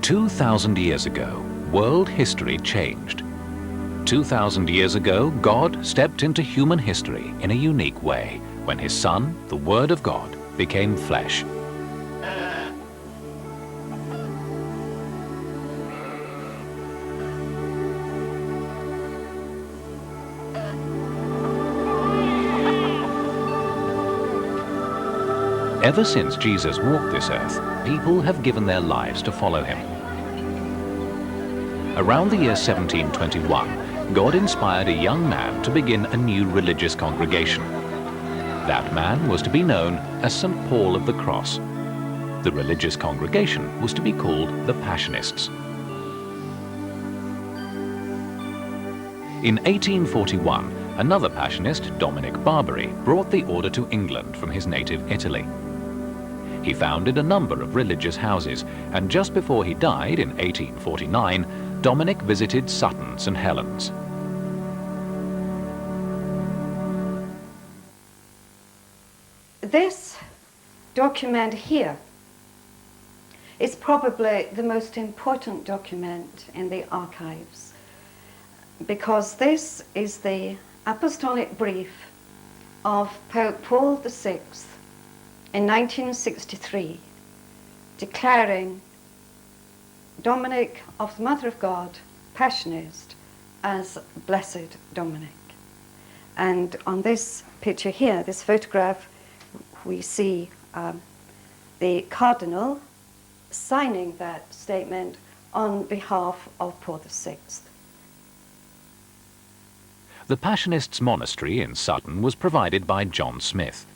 2,000 years ago, world history changed. 2,000 years ago, God stepped into human history in a unique way when his Son, the Word of God, became flesh. Ever since Jesus walked this earth, people have given their lives to follow him. Around the year 1721, God inspired a young man to begin a new religious congregation. That man was to be known as St. Paul of the Cross. The religious congregation was to be called the Passionists. In 1841, another Passionist, Dominic Barbary, brought the order to England from his native Italy. He founded a number of religious houses, and just before he died in 1849, Dominic visited Sutton, St Helens. This document here is probably the most important document in the archives, because this is the apostolic brief of Pope Paul VI in 1963, declaring Dominic of the Mother of God, Passionist, as Blessed Dominic. And on this picture here, this photograph, we see the Cardinal signing that statement on behalf of Paul VI. The Passionists' monastery in Sutton was provided by John Smith.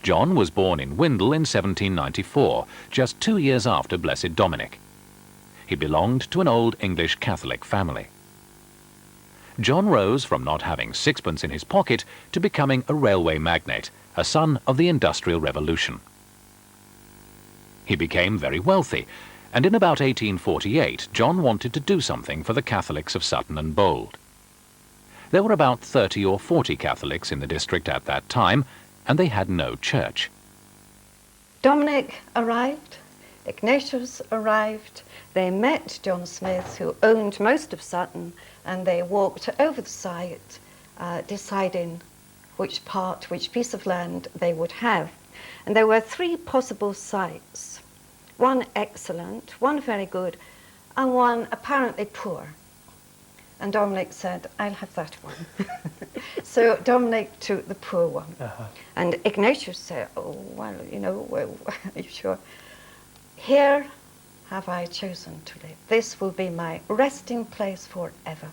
John was born in Windle in 1794, just 2 years after Blessed Dominic. He belonged to an old English Catholic family. John rose from not having sixpence in his pocket to becoming a railway magnate, a son of the Industrial Revolution. He became very wealthy, and in about 1848, John wanted to do something for the Catholics of Sutton and Bold. There were about 30 or 40 Catholics in the district at that time, and they had no church. Dominic arrived, Ignatius arrived, they met John Smith, who owned most of Sutton, and they walked over the site, deciding which piece of land they would have. And there were 3 possible sites, one excellent, one very good, and one apparently poor. And Dominic said, I'll have that one. So Dominic took the poor one. And Ignatius said, oh, well, you know, well, are you sure? Here have I chosen to live. This will be my resting place forever.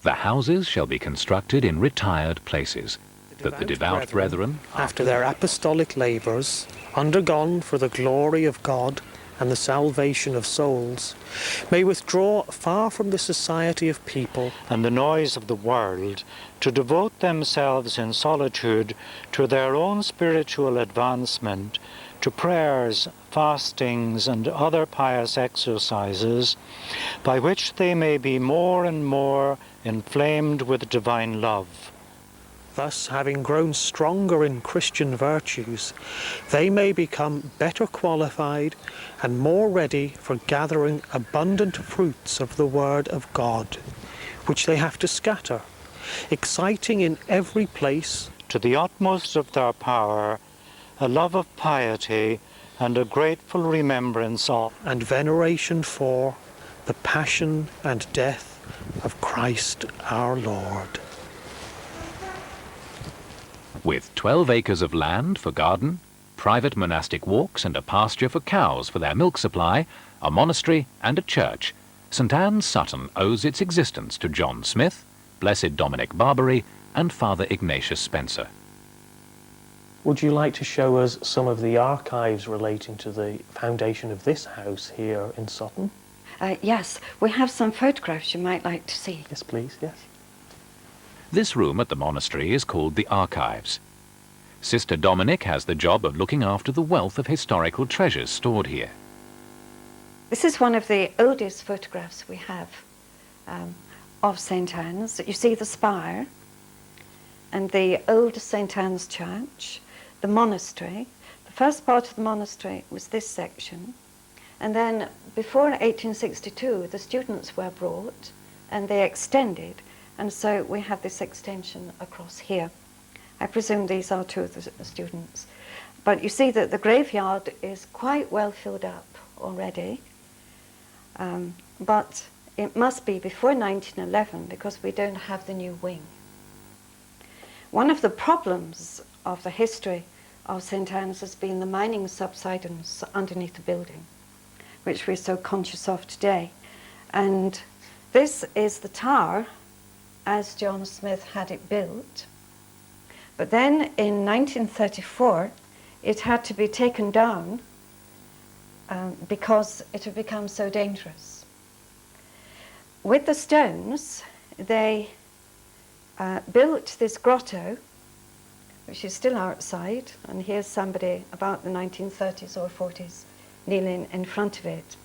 The houses shall be constructed in retired places, that the devout brethren, after their apostolic labours, undergone for the glory of God and the salvation of souls, may withdraw far from the society of people and the noise of the world, to devote themselves in solitude to their own spiritual advancement, to prayers, fastings, and other pious exercises, by which they may be more and more inflamed with divine love. Thus, having grown stronger in Christian virtues, they may become better qualified and more ready for gathering abundant fruits of the Word of God, which they have to scatter, exciting in every place, to the utmost of their power, a love of piety and a grateful remembrance of and veneration for the passion and death of Christ our Lord. with 12 acres of land for garden, private monastic walks and a pasture for cows for their milk supply, a monastery and a church, St Anne Sutton owes its existence to John Smith, Blessed Dominic Barbary and Father Ignatius Spencer. Would you like to show us some of the archives relating to the foundation of this house here in Sutton? Yes, we have some photographs you might like to see. Yes, please, yes. This room at the monastery is called the Archives. Sister Dominic has the job of looking after the wealth of historical treasures stored here. This is one of the oldest photographs we have of St Anne's. You see the spire and the old St Anne's Church, the monastery, the first part of the monastery was this section, and then before 1862 the students were brought and they extended, and so we have this extension across here. I presume these are two of the students. But you see that the graveyard is quite well filled up already, but it must be before 1911 because we don't have the new wing. One of the problems of the history of St Anne's has been the mining subsidence underneath the building, which we're so conscious of today. And this is the tower as John Smith had it built. But then in 1934, it had to be taken down because it had become so dangerous. With the stones, they built this grotto, which is still outside, and here's somebody about the 1930s or 40s kneeling in front of it.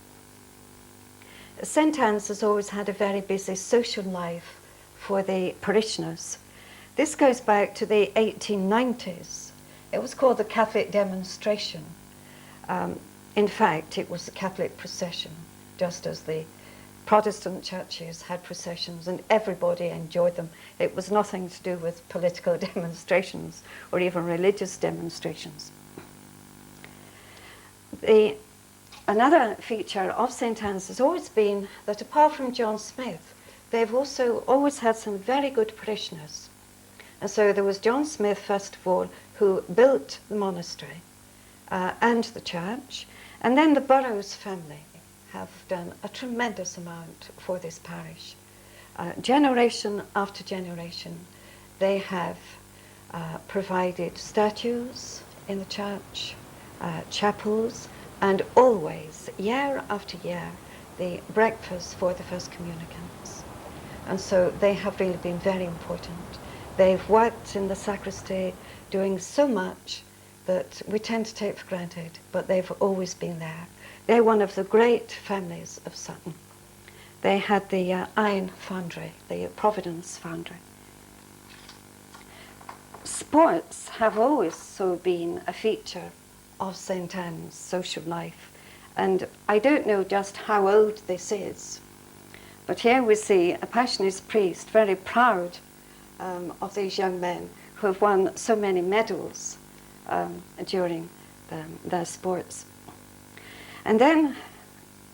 St Anne's has always had a very busy social life for the parishioners. This goes back to the 1890s. It was called the Catholic Demonstration. In fact, it was the Catholic procession, just as the Protestant churches had processions and everybody enjoyed them. It was nothing to do with political demonstrations or even religious demonstrations. Another feature of St Anne's has always been that apart from John Smith, they've also always had some very good parishioners. And so there was John Smith, first of all, who built the monastery and the church, and then the Burroughs family have done a tremendous amount for this parish. Generation after generation, they have provided statues in the church, chapels, and always, year after year, the breakfast for the first communicants. And so they have really been very important. They've worked in the sacristy doing so much that we tend to take for granted, but they've always been there. They're one of the great families of Sutton. They had the iron foundry, the Providence foundry. Sports have always so been a feature of St Anne's social life, and I don't know just how old this is, but here we see a Passionist priest very proud of these young men who have won so many medals during their sports. And then,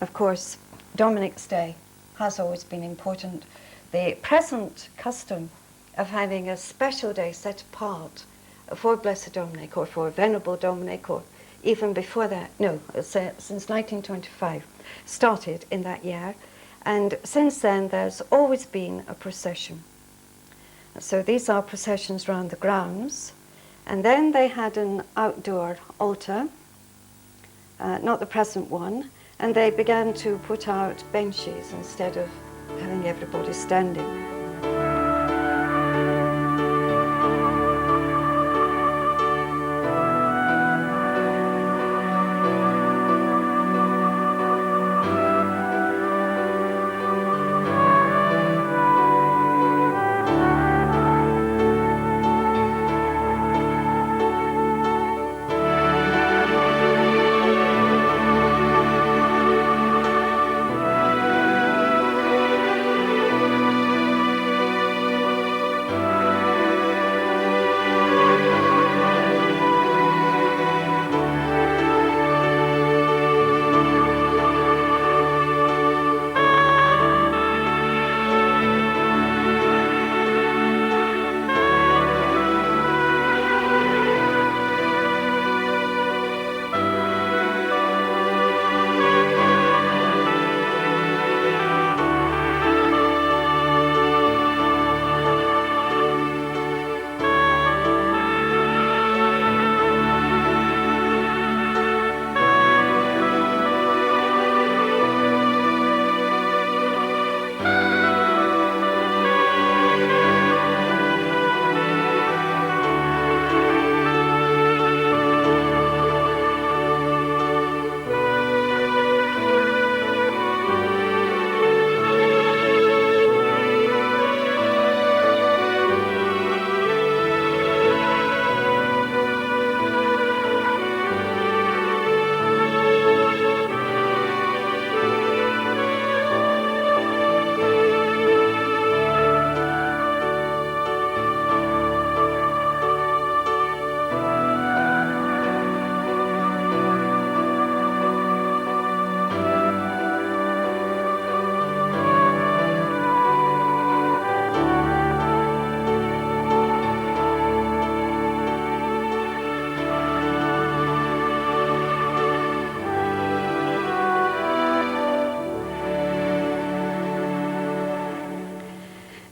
of course, Dominic's Day has always been important. The present custom of having a special day set apart for Blessed Dominic or for Venerable Dominic, or even before that, no, since 1925, started in that year. And since then, there's always been a procession. So these are processions around the grounds. And then they had an outdoor altar, not the present one, and they began to put out benches instead of having everybody standing.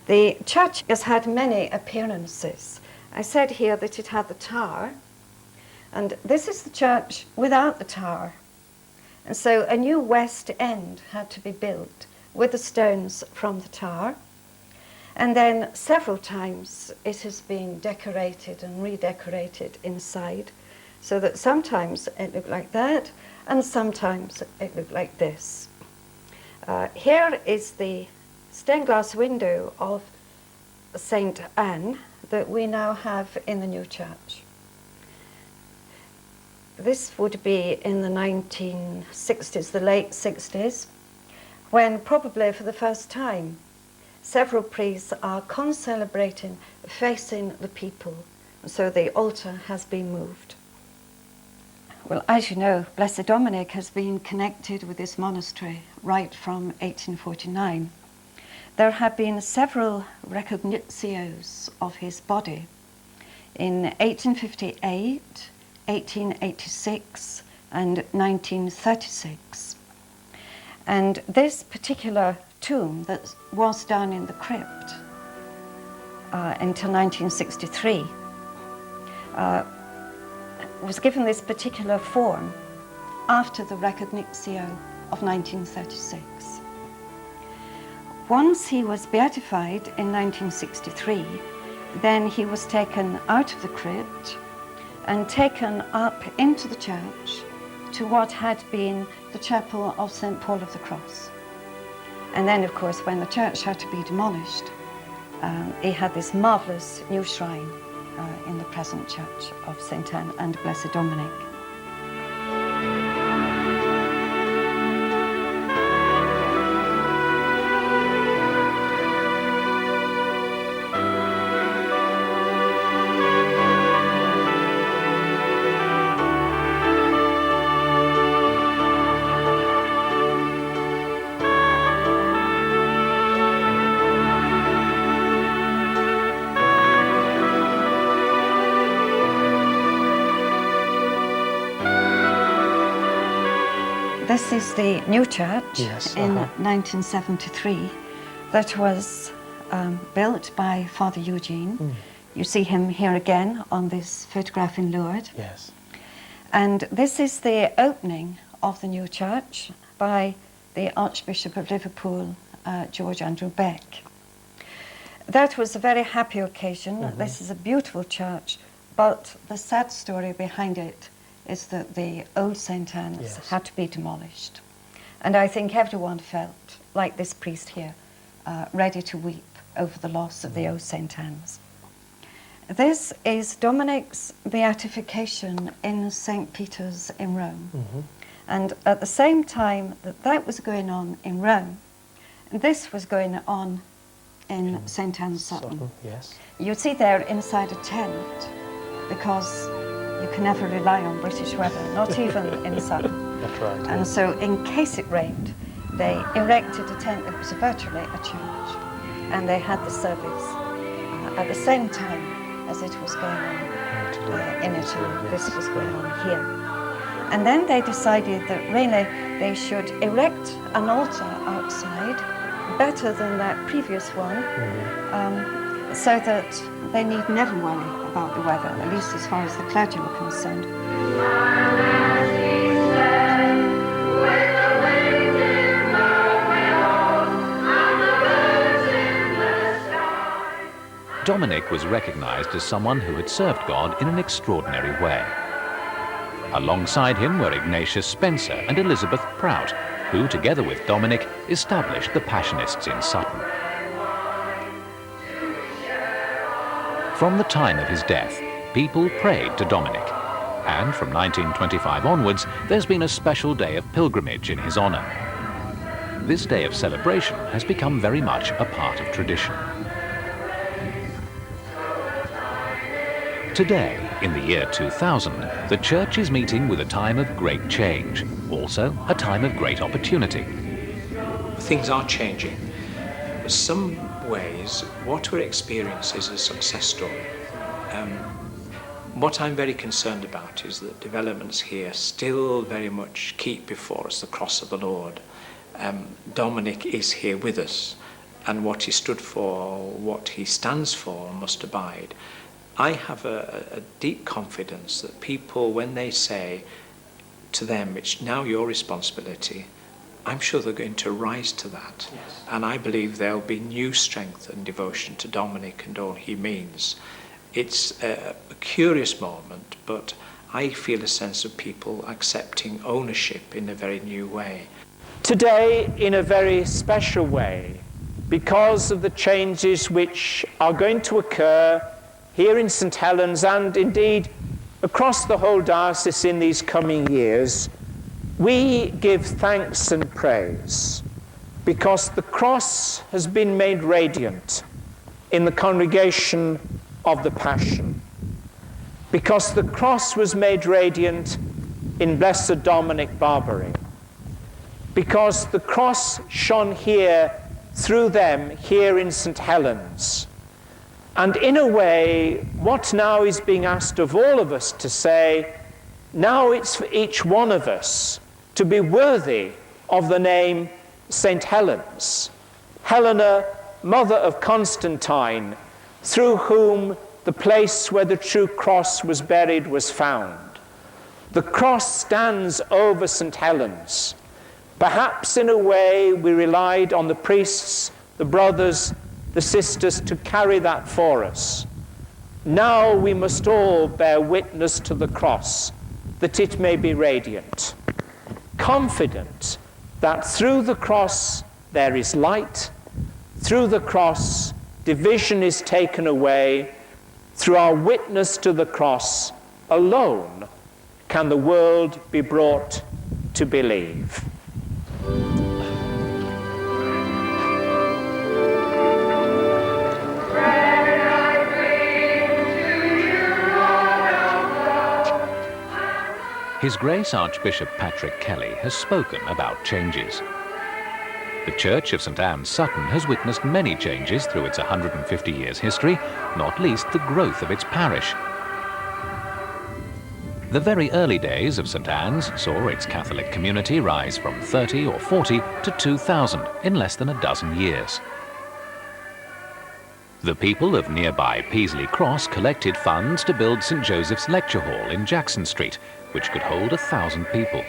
The church has had many appearances. I said here that it had the tower, and this is the church without the tower. And so a new west end had to be built with the stones from the tower. And then several times it has been decorated and redecorated inside, so that sometimes it looked like that, and sometimes it looked like this. Here is the stained glass window of St Anne that we now have in the new church. This would be in the 1960s, the late 60s, when probably for the first time several priests are concelebrating facing the people, so the altar has been moved. Well, as you know, Blessed Dominic has been connected with this monastery right from 1849. There have been several recognitios of his body in 1858, 1886 and 1936. And this particular tomb that was down in the crypt until 1963 was given this particular form after the recognitio of 1936. Once he was beatified in 1963, then he was taken out of the crypt and taken up into the church to what had been the chapel of St Paul of the Cross. And then, of course, when the church had to be demolished, he had this marvellous new shrine in the present church of St Anne and Blessed Dominic. This is the new church in 1973 that was built by Father Eugene. You see him here again on this photograph in Lourdes. Yes. And this is the opening of the new church by the Archbishop of Liverpool, George Andrew Beck. That was a very happy occasion. This is a beautiful church, but the sad story behind it is that the old St Anne's had to be demolished. And I think everyone felt, like this priest here, ready to weep over the loss of the old St Anne's. This is Dominic's beatification in St Peter's in Rome. And at the same time that that was going on in Rome, this was going on in St Anne's Sutton. Yes. You see there inside a tent, because you can never rely on British weather, not even in Sutton. That's right. And so in case it rained, they erected a tent that was virtually a church. And they had the service at the same time as it was going on in Italy. This was going on here. And then they decided that really they should erect an altar outside, better than that previous one, so that they need never worry about the weather, at least as far as the clergy were concerned. Dominic was recognized as someone who had served God in an extraordinary way. Alongside him were Ignatius Spencer and Elizabeth Prout, who, together with Dominic, established the Passionists in Sutton. From the time of his death, people prayed to Dominic, and from 1925 onwards, there's been a special day of pilgrimage in his honor. This day of celebration has become very much a part of tradition. Today, in the year 2000, the Church is meeting with a time of great change, also a time of great opportunity. Things are changing. In some ways, what we're experiencing is a success story. What I'm very concerned about is that developments here still very much keep before us the cross of the Lord. Dominic is here with us. and what he stood for, what he stands for, must abide. I have a deep confidence that people, when they say to them, it's now your responsibility, I'm sure they're going to rise to that. Yes. And I believe there'll be new strength and devotion to Dominic and all he means. It's a curious moment, but I feel a sense of people accepting ownership in a very new way. Today, in a very special way, because of the changes which are going to occur here in St Helens and indeed across the whole diocese in these coming years, we give thanks and praise because the cross has been made radiant in the congregation of the Passion, because the cross was made radiant in Blessed Dominic Barbary, because the cross shone here through them here in St Helens. And in a way, what now is being asked of all of us to say, now it's for each one of us to be worthy of the name St Helens, Helena, mother of Constantine, through whom the place where the true cross was buried was found. The cross stands over St Helens. Perhaps in a way we relied on the priests, the brothers, the sisters to carry that for us. Now we must all bear witness to the cross, that it may be radiant, confident that through the cross there is light, through the cross division is taken away, through our witness to the cross alone can the world be brought to believe. His Grace Archbishop Patrick Kelly has spoken about changes. The Church of St Anne Sutton has witnessed many changes through its 150 years history, not least the growth of its parish. The very early days of St Anne's saw its Catholic community rise from 30 or 40 to 2,000 in less than a dozen years. The people of nearby Peasley Cross collected funds to build St Joseph's Lecture Hall in Jackson Street, which could hold 1,000 people.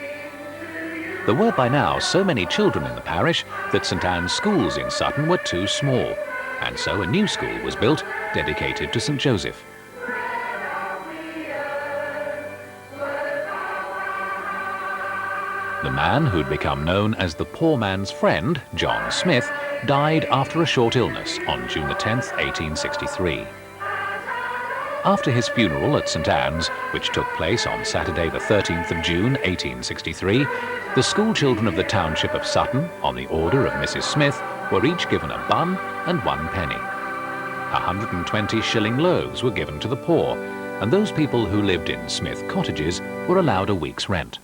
There were by now so many children in the parish that St Anne's schools in Sutton were too small, and so a new school was built dedicated to St Joseph. The man who'd become known as the poor man's friend, John Smith, died after a short illness on June the 10th, 1863. After his funeral at St Anne's, which took place on Saturday the 13th of June 1863, the school children of the township of Sutton, on the order of Mrs Smith, were each given a bun and 1 penny. 120 shilling loaves were given to the poor, and those people who lived in Smith cottages were allowed a week's rent.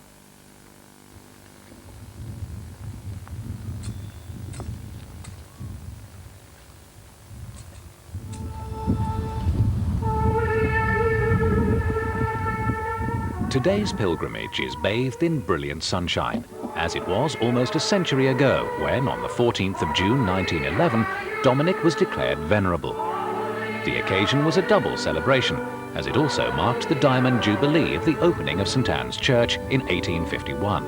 Today's pilgrimage is bathed in brilliant sunshine, as it was almost a century ago when, on the 14th of June 1911, Dominic was declared venerable. The occasion was a double celebration, as it also marked the Diamond Jubilee of the opening of St Anne's Church in 1851.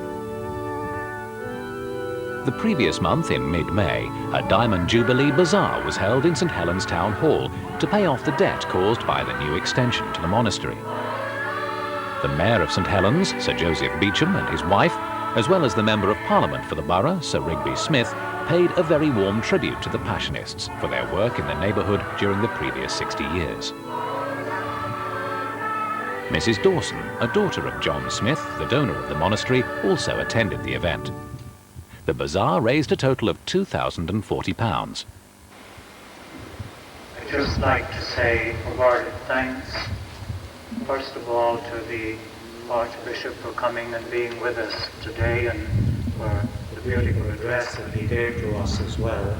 The previous month, in mid-May, a Diamond Jubilee Bazaar was held in St Helens Town Hall to pay off the debt caused by the new extension to the monastery. The Mayor of St Helens, Sir Joseph Beauchamp, and his wife, as well as the Member of Parliament for the borough, Sir Rigby Smith, paid a very warm tribute to the Passionists for their work in the neighbourhood during the previous 60 years. Mrs Dawson, a daughter of John Smith, the donor of the monastery, also attended the event. The bazaar raised a total of £2,040. I'd just like to say a word of thanks, first of all, to the Archbishop for coming and being with us today, and for the beautiful address that he gave to us as well.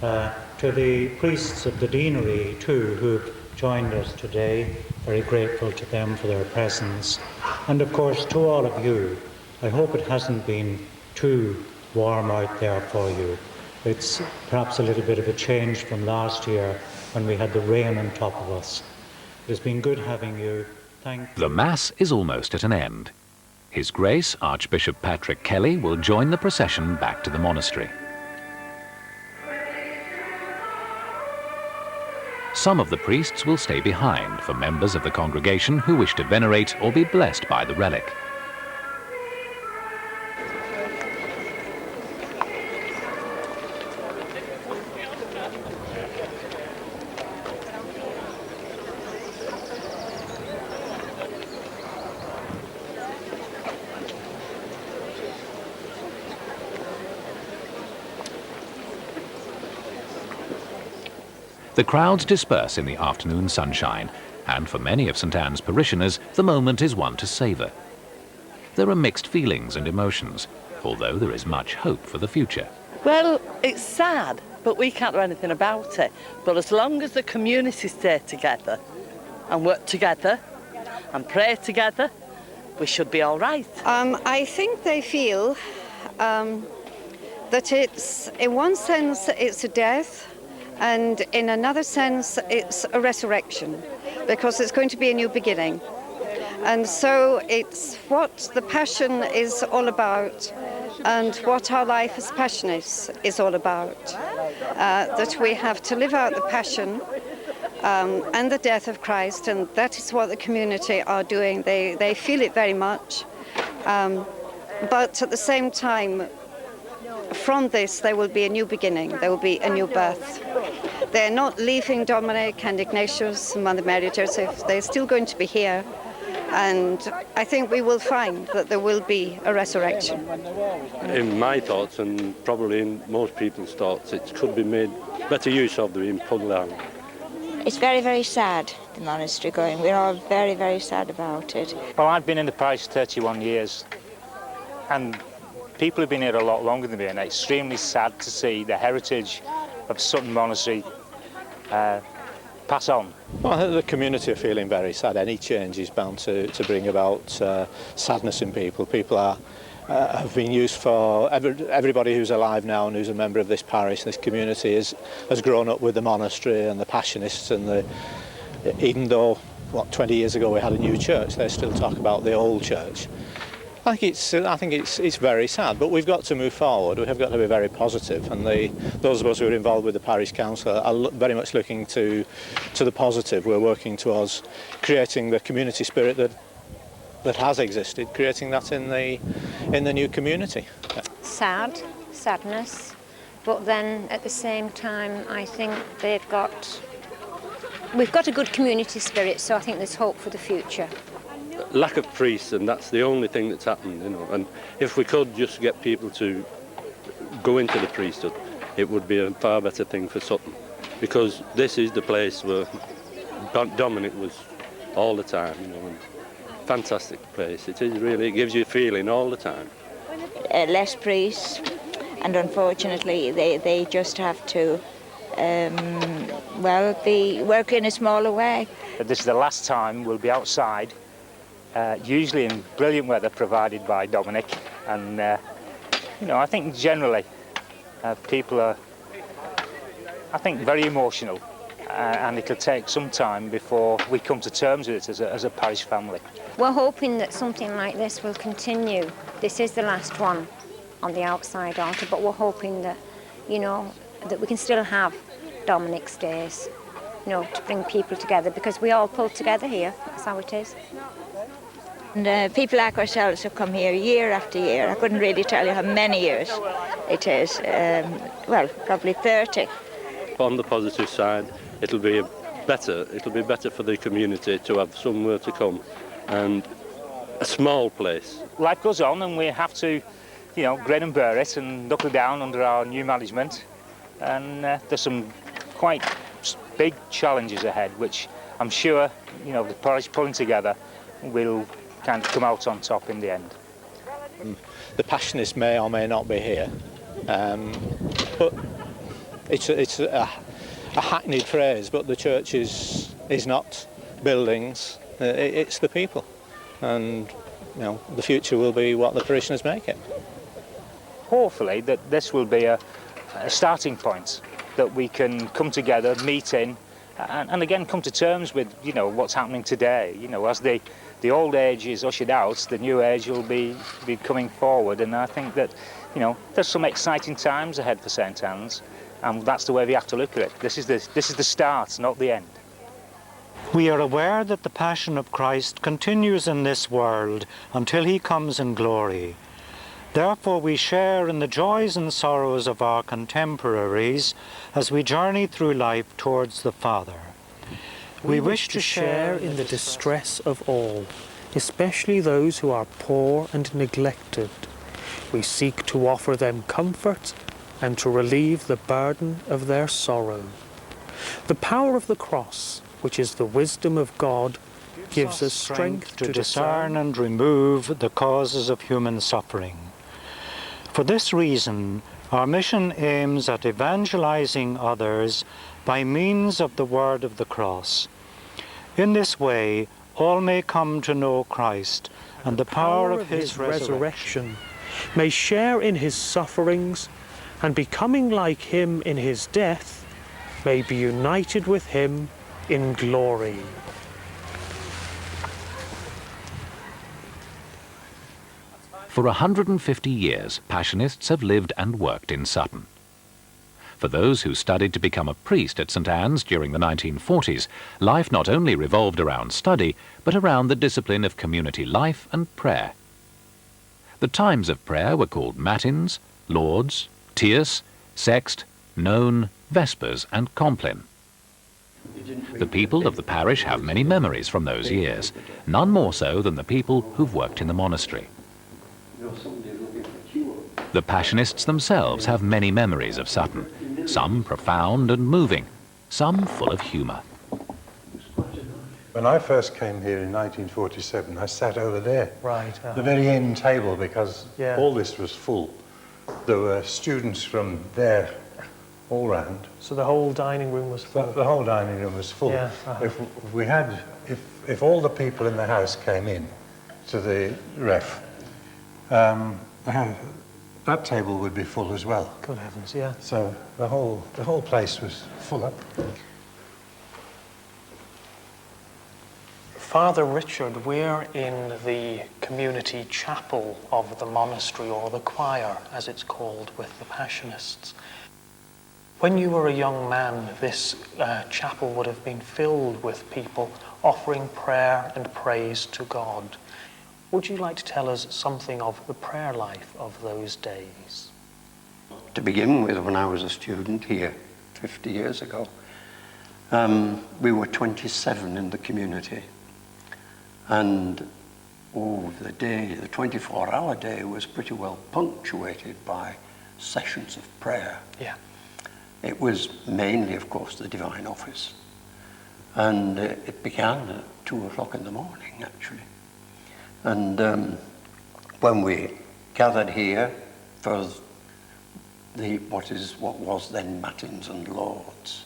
To the priests of the deanery too, who've joined us today, very grateful to them for their presence. And of course to all of you, I hope it hasn't been too warm out there for you. It's perhaps a little bit of a change from last year when we had the rain on top of us. It's been good having you. Thank you. The Mass is almost at an end. His Grace Archbishop Patrick Kelly will join the procession back to the monastery. Some of the priests will stay behind for members of the congregation who wish to venerate or be blessed by the relic. The crowds disperse in the afternoon sunshine, and for many of St Anne's parishioners, the moment is one to savour. There are mixed feelings and emotions, although there is much hope for the future. Well, it's sad, but we can't do anything about it. But as long as the community stay together and work together and pray together, we should be all right. I think they feel that it's, in one sense, it's a death, and in another sense, it's a resurrection, because it's going to be a new beginning. And so it's what the Passion is all about, and what our life as Passionists is all about. That we have to live out the Passion and the death of Christ, and that is what the community are doing. They feel it very much. But at the same time, from this there will be a new beginning, there will be a new birth. They're not leaving Dominic and Ignatius and Mother Mary Joseph, they're still going to be here, and I think we will find that there will be a resurrection. In my thoughts, and probably in most people's thoughts, it could be made better use of in Pugland. It's very, very sad, the monastery going. We're all very, very sad about it. Well, I've been in the parish 31 years, and people have been here a lot longer than me, and it's extremely sad to see the heritage of Sutton Monastery pass on. Well, I think the community are feeling very sad. Any change is bound to bring about sadness in people. People have been used for, everybody who's alive now and who's a member of this parish, this community, has grown up with the monastery and the Passionists, and even though, 20 years ago we had a new church, they still talk about the old church. I think it's very sad, but we've got to move forward. We have got to be very positive, and those of us who are involved with the parish council are very much looking to the positive. We're working towards creating the community spirit that has existed, creating that in the new community. Sadness, but then at the same time I think we've got a good community spirit, so I think there's hope for the future. Lack of priests, and that's the only thing that's happened, and if we could just get people to go into the priesthood, it would be a far better thing for Sutton, because this is the place where Dominic was all the time, and fantastic place. It is really, it gives you a feeling all the time. Less priests, and unfortunately they just have to be working in a smaller way. This is the last time we'll be outside, usually in brilliant weather provided by Dominic, and I think generally people are, very emotional, and it'll take some time before we come to terms with it as a parish family. We're hoping that something like this will continue. This is the last one on the outside altar, but we're hoping that, that we can still have Dominic's days, to bring people together, because we all pull together here. That's how it is. And people like ourselves have come here year after year. I couldn't really tell you how many years it is. Probably 30. On the positive side, it'll be better for the community to have somewhere to come, and a small place. Life goes on, and we have to, grin and bear it and knuckle down under our new management. And there's some quite big challenges ahead, which I'm sure, the parish pulling together will kind of come out on top in the end. The Passionists may or may not be here, but it's a hackneyed phrase, but the church is not buildings, it's the people, and the future will be what the parishioners make it. Hopefully that this will be a starting point that we can come together, meet in, and again come to terms with, you know, what's happening today. You know, as the old age is ushered out, the new age will be coming forward, and I think that, you know, there's some exciting times ahead for St Anne's, and that's the way we have to look at it. This is the start, not the end. We are aware that the Passion of Christ continues in this world until he comes in glory. Therefore we share in the joys and sorrows of our contemporaries as we journey through life towards the Father. We wish to share in the distress of all, especially those who are poor and neglected. We seek to offer them comfort and to relieve the burden of their sorrow. The power of the cross, which is the wisdom of God, gives us strength to discern and remove the causes of human suffering. For this reason, our mission aims at evangelizing others by means of the word of the cross. In this way, all may come to know Christ and the power of his resurrection, may share in his sufferings, and becoming like him in his death, may be united with him in glory. For 150 years, Passionists have lived and worked in Sutton. For those who studied to become a priest at St Anne's during the 1940s, life not only revolved around study, but around the discipline of community life and prayer. The times of prayer were called Matins, Lauds, Tierce, Sext, None, Vespers and Compline. The people of the parish have many memories from those years, none more so than the people who've worked in the monastery. The Passionists themselves have many memories of Sutton, some profound and moving, some full of humour. When I first came here in 1947, I sat over there, right, the very end table, because all this was full. There were students from there all round. So the whole dining room was full? The whole dining room was full. Yeah, If all the people in the house came in to the ref, that table would be full as well. Good heavens, yeah. So the whole place was full up. Father Richard, we're in the community chapel of the monastery, or the choir, as it's called, with the Passionists. When you were a young man, this chapel would have been filled with people offering prayer and praise to God. Would you like to tell us something of the prayer life of those days? To begin with, when I was a student here 50 years ago, we were 27 in the community. And the 24-hour day was pretty well punctuated by sessions of prayer. Yeah. It was mainly, of course, the Divine Office. And it began at 2 o'clock in the morning, actually. And when we gathered here for what was then Matins and Lauds.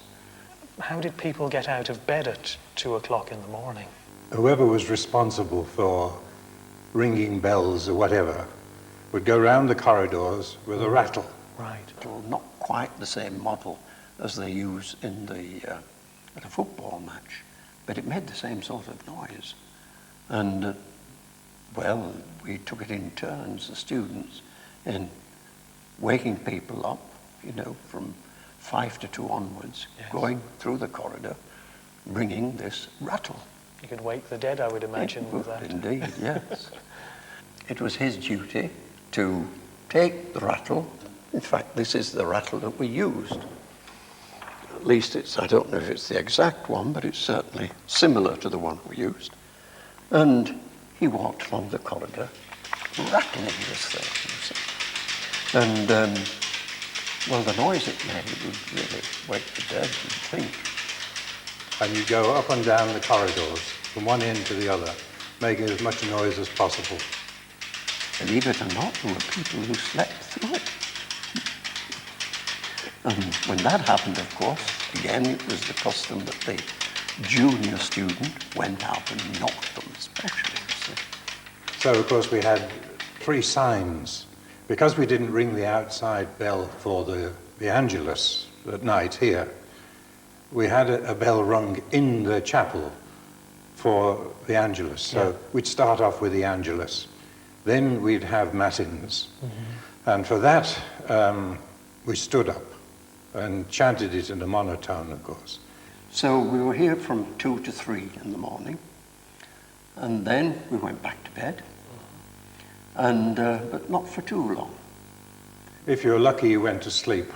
How did people get out of bed at 2 o'clock in the morning? Whoever was responsible for ringing bells or whatever would go round the corridors with a rattle. Right. Well, not quite the same model as they use in at a football match, but it made the same sort of noise. And well, we took it in turns, the students, in waking people up, you know, from 5 to 2 onwards, going through the corridor, ringing this rattle. You could wake the dead, I would imagine, with that. Indeed, yes. It was his duty to take the rattle. In fact, this is the rattle that we used. At least I don't know if it's the exact one, but it's certainly similar to the one we used. And he walked along the corridor, rattling this thing. And, well, the noise it made would really wake the dead, you'd think. And you go up and down the corridors, from one end to the other, making as much noise as possible. Believe it or not, there were people who slept through it. And when that happened, of course, again, it was the custom that the junior student went out and knocked them, especially. So, of course, we had 3 signs. Because we didn't ring the outside bell for the the Angelus at night here, we had a bell rung in the chapel for the Angelus. So we'd start off with the Angelus. Then we'd have Matins. And for that, we stood up and chanted it in a monotone, of course. So we were here from 2 to 3 in the morning. And then we went back to bed. And but not for too long. If you were lucky, you went to sleep.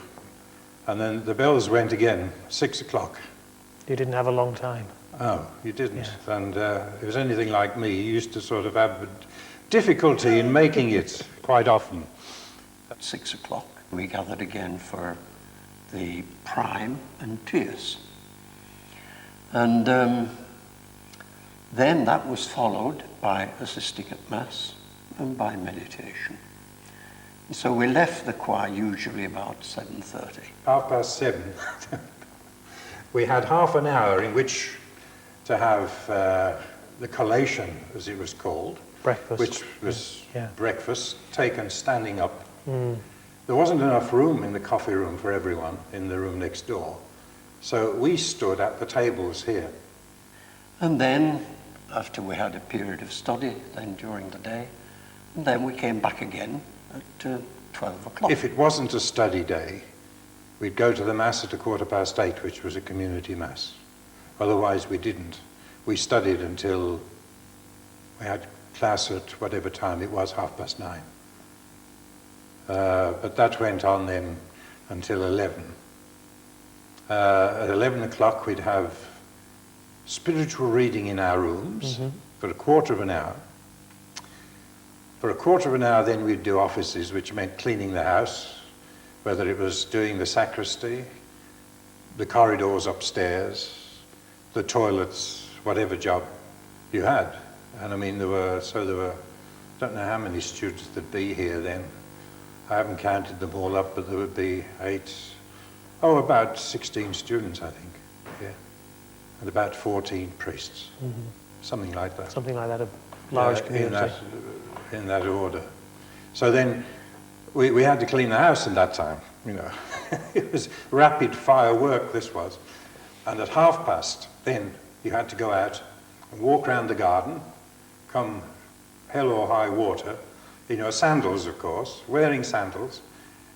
And then the bells went again, 6 o'clock. You didn't have a long time. Oh, you didn't. Yeah. And if it was anything like me, you used to sort of have difficulty in making it quite often. At 6 o'clock, we gathered again for the prime and tierce. And then that was followed by assisting at Mass and by meditation. And so we left the choir usually about 7:30. 7:30. We had half an hour in which to have the collation, as it was called. Breakfast. Which was breakfast, taken standing up. There wasn't enough room in the coffee room for everyone in the room next door. So we stood at the tables here. And then, after we had a period of study, then during the day, and then we came back again at 12 o'clock. If it wasn't a study day, we'd go to the Mass at 8:15, which was a community Mass. Otherwise, we didn't. We studied until we had class at whatever time it was, 9:30. But that went on then until 11. At 11 o'clock, we'd have spiritual reading in our rooms for a quarter of an hour. For a quarter of an hour, then we'd do offices, which meant cleaning the house, whether it was doing the sacristy, the corridors upstairs, the toilets, whatever job you had. And I mean, there were, I don't know how many students there'd be here then. I haven't counted them all up, but there would be about 16 students, I think, yeah. And about 14 priests, something like that. Something like that, a large community. In that order. So then we had to clean the house in that time, you know. It was rapid fire work, this was. And at 8:30, then you had to go out and walk around the garden, come hell or high water, in your sandals, of course, wearing sandals,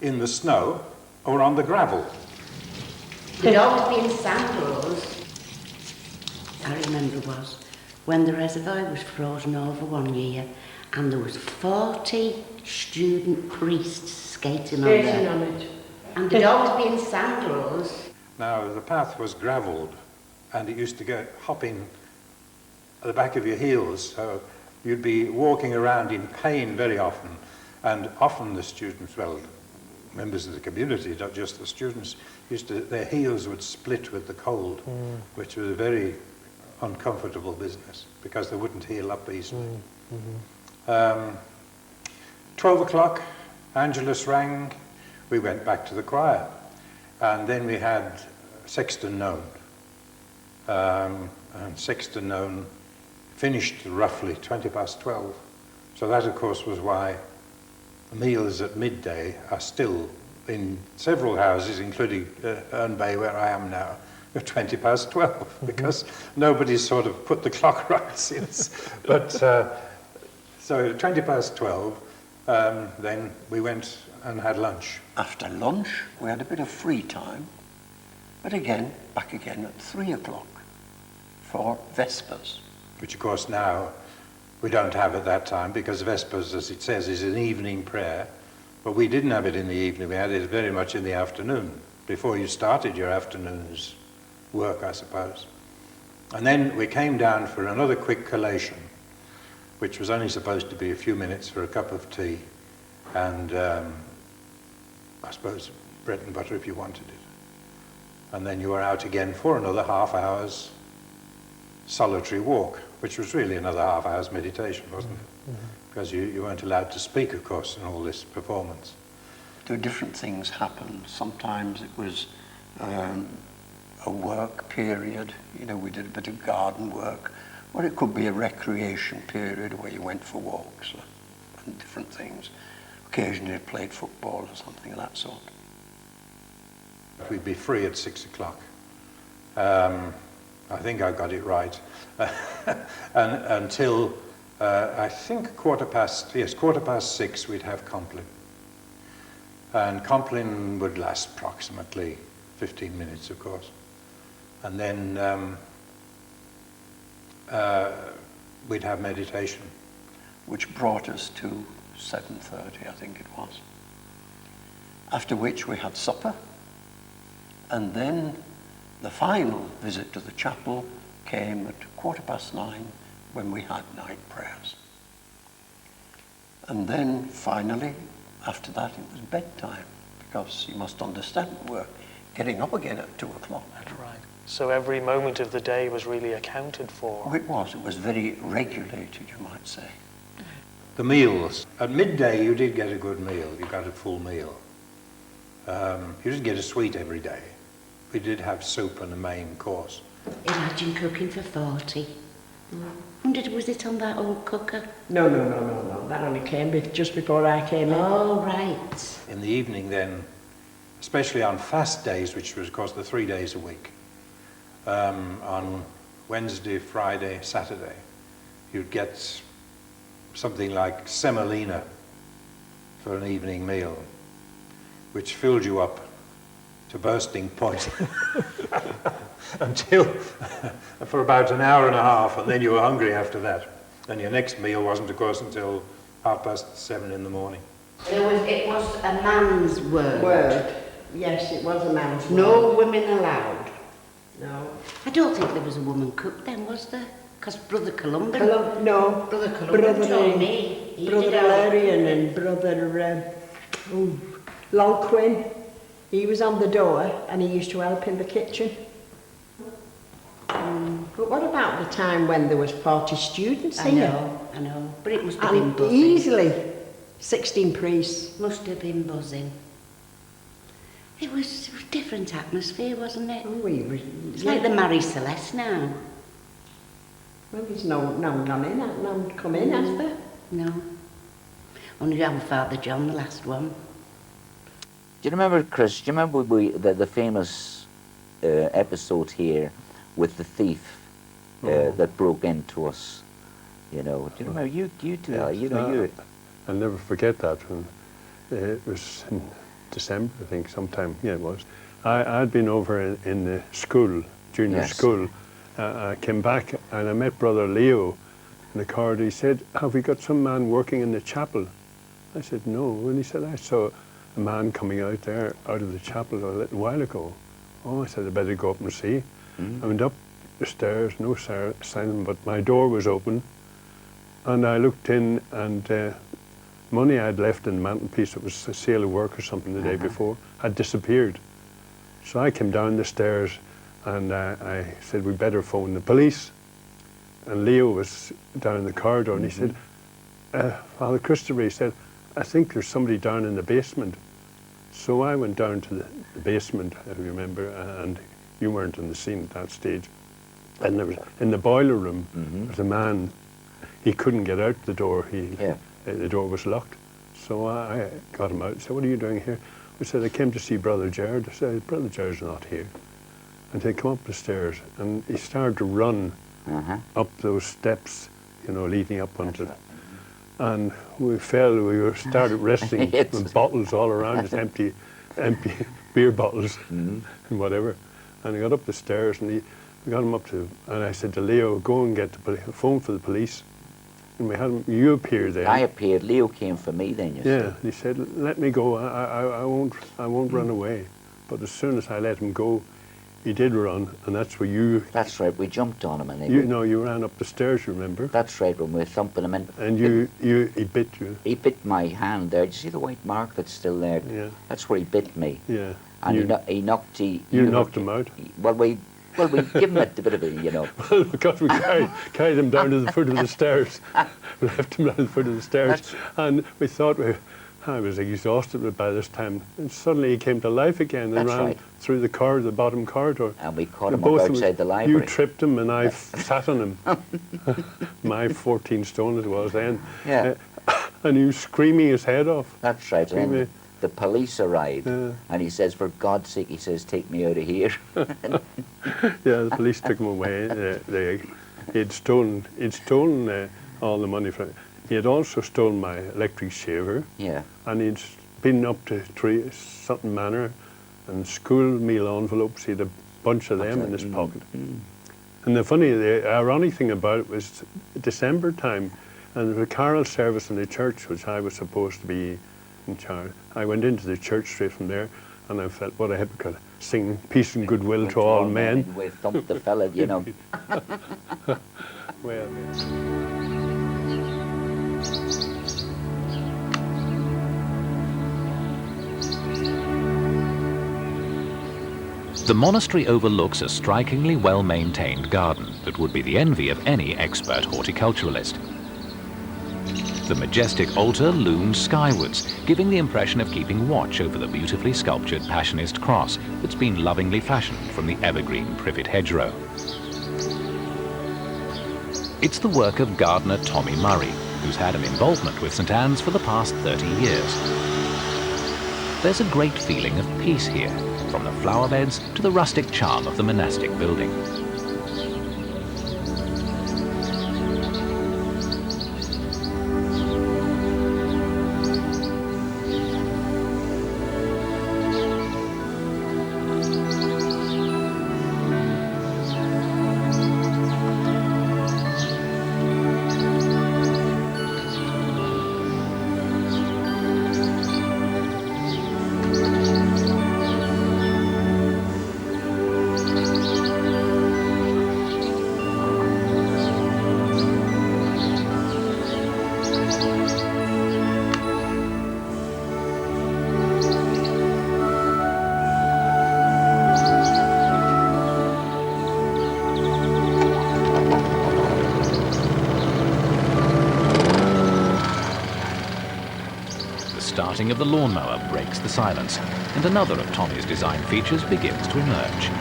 in the snow or on the gravel. They'd always be in sandals. I remember was when the reservoir was frozen over one year and there was 40 student priests skating on it. And they'd always be in sandals. Now, the path was gravelled and it used to go hopping at the back of your heels, so you'd be walking around in pain very often, and often the students, well, members of the community, not just the students, their heels would split with the cold, which was a very uncomfortable business because they wouldn't heal up easily. 12 o'clock, Angelus rang, we went back to the choir, and then we had sexton known, and sexton known finished roughly 12:20. So that, of course, was why meals at midday are still in several houses, including Herne Bay, where I am now, 12:20, because nobody's sort of put the clock right since. But so 12:20, then we went and had lunch. After lunch, we had a bit of free time, but again, back again at 3 o'clock for Vespers. Which, of course, now we don't have at that time, because Vespers, as it says, is an evening prayer. But we didn't have it in the evening, we had it very much in the afternoon, before you started your afternoon's work, I suppose. And then we came down for another quick collation, which was only supposed to be a few minutes for a cup of tea, and I suppose bread and butter if you wanted it. And then you were out again for another half hour's solitary walk, which was really another half hour's meditation, wasn't it? Because you weren't allowed to speak, of course, in all this performance. There were different things happened. Sometimes it was a work period, you know, we did a bit of garden work, or it could be a recreation period where you went for walks and different things. Occasionally played football or something of that sort. We'd be free at 6 o'clock. I think I got it right. And until, I think quarter past 6, we'd have Compline. And Compline would last approximately 15 minutes, of course. And then we'd have meditation. Which brought us to 7:30, I think it was. After which we had supper, and then the final visit to the chapel came at 9:15 when we had night prayers. And then finally, after that, it was bedtime, because you must understand we're getting up again at 2 o'clock. That's right. So every moment of the day was really accounted for. Oh, it was very regulated, you might say. The meals. At midday you did get a good meal, you got a full meal. You didn't get a sweet every day. We did have soup and a main course. Imagine cooking for 40. Wondered, was it on that old cooker? No. That only came just before I came in. Oh, right. In the evening then, especially on fast days, which was of course the 3 days a week, on Wednesday, Friday, Saturday, you'd get something like semolina for an evening meal, which filled you up to bursting point until for about an hour and a half, and then you were hungry after that. And your next meal wasn't, of course, until 7:30 in the morning. It was a man's word. Yes, it was a man's word. No women allowed. No. I don't think there was a woman cook then, was there? Because Brother Columban... No. Brother Columban told me. Brother Valerian and Brother Longquin. He was on the door and he used to help in the kitchen. But what about the time when there was 40 students here? I know. But it must have been buzzing. Easily 16 priests. Must have been buzzing. It was a different atmosphere, wasn't it? It's like the Marie Celeste now. Well, there's none come in, has there? No. Only our Father John, the last one. Do you remember, Chris, do you remember the famous episode here with the thief that broke into us? You know, do you remember? You tell, yes, I'll never forget that. When it was in December, I think, sometime, yeah, it was. I'd been over in the school, junior school. I came back and I met Brother Leo in the corridor. He said, "Have we got some man working in the chapel?" I said, "No." And he said, "I saw a man coming out there, out of the chapel a little while ago." Oh, I said, "I better go up and see." I went up the stairs, no sign, but my door was open. And I looked in, and money I'd left in the mantelpiece, it was a sale of work or something the day before, had disappeared. So I came down the stairs and I said, "We better phone the police." And Leo was down in the corridor and he said, "Father Christopher," he said, "I think there's somebody down in the basement." So I went down to the basement, I remember, and you weren't on the scene at that stage. And there was, in the boiler room, there was a man. He couldn't get out the door. The door was locked. So I got him out and said, "What are you doing here?" I said, "I came to see Brother Jared." I said, "Brother Jared's not here." And they come up the stairs, and he started to run up those steps, you know, leading up onto it. And we fell, started wrestling with bottles all around us, empty beer bottles and whatever. And he got up the stairs, and we got him up to, and I said to Leo, "Go and get the phone for the police." And we had him, you appeared then. I appeared, Leo came for me then, you see. Yeah, he said, "Let me go, I won't run away." But as soon as I let him go, he did run, and that's where you... That's right, we jumped on him. And you ran up the stairs, you remember? That's right, when we were thumping him in. And he bit you. He bit my hand there. Do you see the white mark that's still there? Yeah. That's where he bit me. Yeah. And he knocked... You knocked him out? Well, we give him a bit of a, you know. Well, because we carried him down to the foot of the stairs. We left him down to the foot of the stairs. And we thought, I was exhausted by this time. And suddenly he came to life again and ran through the corridor, the bottom corridor. And we caught him up outside the library. You tripped him and I sat on him. My 14 stone it was then. Yeah. And he was screaming his head off. That's right. the police arrived, and he says, for God's sake, he says, take me out of here. Yeah, the police took him away. He'd stolen all the money from. He had also stolen my electric shaver. Yeah. And he'd been up to Sutton Manor and school meal envelopes. He had a bunch of them in his pocket. And the ironic thing about it was December time, and there was a carol service in the church, which I was supposed to be in charge. I went into the church straight from there, and I felt, what a hypocrite, sing peace and goodwill to all men. We thumped the fella, you know. Well, The monastery overlooks a strikingly well-maintained garden that would be the envy of any expert horticulturalist. The majestic altar looms skywards, giving the impression of keeping watch over the beautifully sculptured Passionist cross that's been lovingly fashioned from the evergreen privet hedgerow. It's the work of gardener Tommy Murray, who's had an involvement with St Anne's for the past 30 years. There's a great feeling of peace here, from the flower beds to the rustic charm of the monastic building. Starting of the lawnmower breaks the silence, and another of Tommy's design features begins to emerge.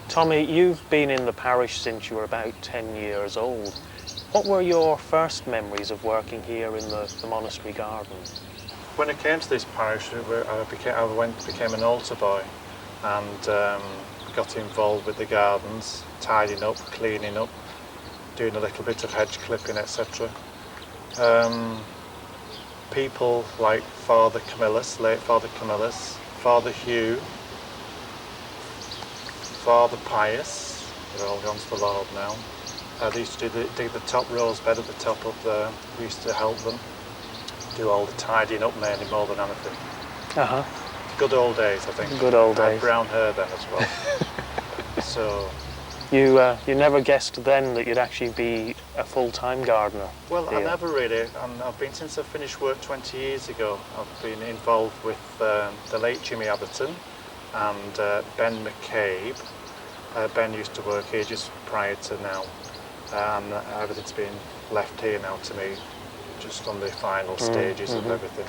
Tommy, you've been in the parish since you were about 10 years old. What were your first memories of working here in the monastery garden? When I came to this parish, I became an altar boy and got involved with the gardens, tidying up, cleaning up, doing a little bit of hedge clipping, etc. People like Father Camillus, late Father Camillus, Father Hugh, Father Pius, they're all gone to the Lord now. They used to dig the top rose bed at the top up there. We used to help them do all the tidying up mainly more than anything. Uh-huh. Good old days, I think. Good old I days. had brown hair then as well. So you never guessed then that you'd actually be a full-time gardener? Well, here. I never really, and I've been since I finished work 20 years ago. I've been involved with the late Jimmy Abberton and Ben McCabe. Ben used to work here just prior to now, and everything's been left here now to me, just on the final stages of everything.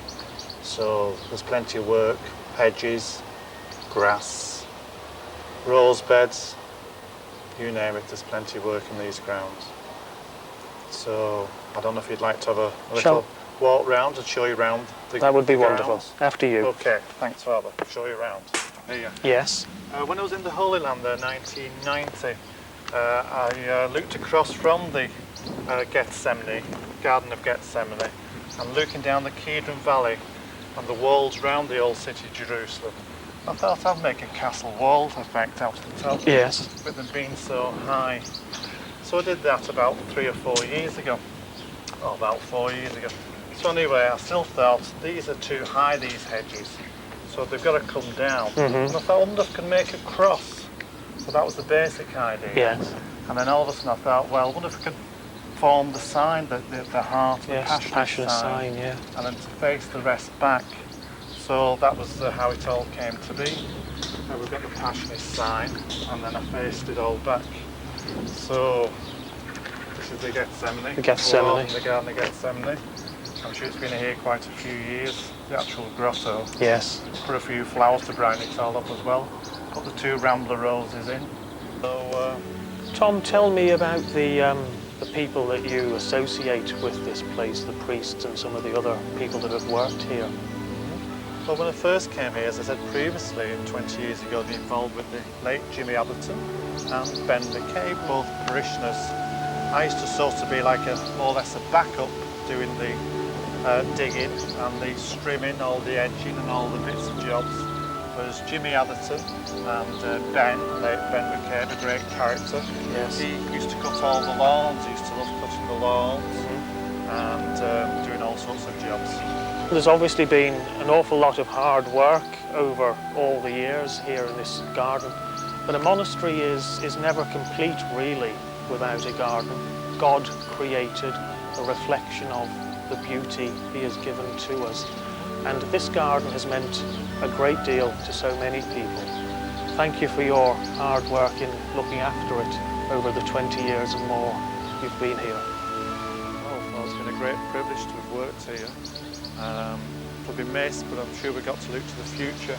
So there's plenty of work, hedges, grass, rose beds, you name it, there's plenty of work in these grounds. So I don't know if you'd like to have a little walk round and show you around the That would be grounds. wonderful. After you. Okay, thanks Father. I'll show you around. Here. Yes. When I was in the Holy Land there, 1990, I looked across from the Gethsemane, Garden of Gethsemane, and looking down the Kidron Valley and the walls round the old city of Jerusalem. I thought I'd make a castle wall effect out of the top, Yes. with them being so high. So I did that about 3 or 4 years ago, or about 4 years ago. So anyway, I still thought these are too high, these hedges. So they've got to come down. And I thought, I wonder if I can make a cross. So that was the basic idea. Yes. And then all of a sudden I thought, well, I wonder if I could form the sign, the heart, yes, the passionist sign, yeah. and then to face the rest back. So that was how it all came to be. We've got the Passionist sign, and then I faced it all back. So this is the Gethsemane. The Gethsemane. The Garden of Gethsemane. I'm sure it's been here quite a few years. The actual grotto. Yes. Put a few flowers to brighten it all up as well. Put the 2 rambler roses in. So, Tom, tell me about the people that you associate with this place, the priests and some of the other people that have worked here. Well, when I first came here, as I said previously, 20 years ago, I was involved with the late Jimmy Atherton and Ben McCabe, both parishioners. I used to sort of be like more or less a backup, doing the digging and the strimming, all the edging and all the bits and jobs. Whereas Jimmy Atherton and Ben McCabe, a great character. Yes. He used to cut all the lawns, he used to love cutting the lawns and doing all sorts of jobs. There's obviously been an awful lot of hard work over all the years here in this garden, but a monastery is never complete really without a garden. God created a reflection of the beauty he has given to us, and this garden has meant a great deal to so many people. Thank you for your hard work in looking after it over the 20 years and more you've been here. Well, it's been a great privilege to have worked here. It'll be missed, but I'm sure we've got to look to the future,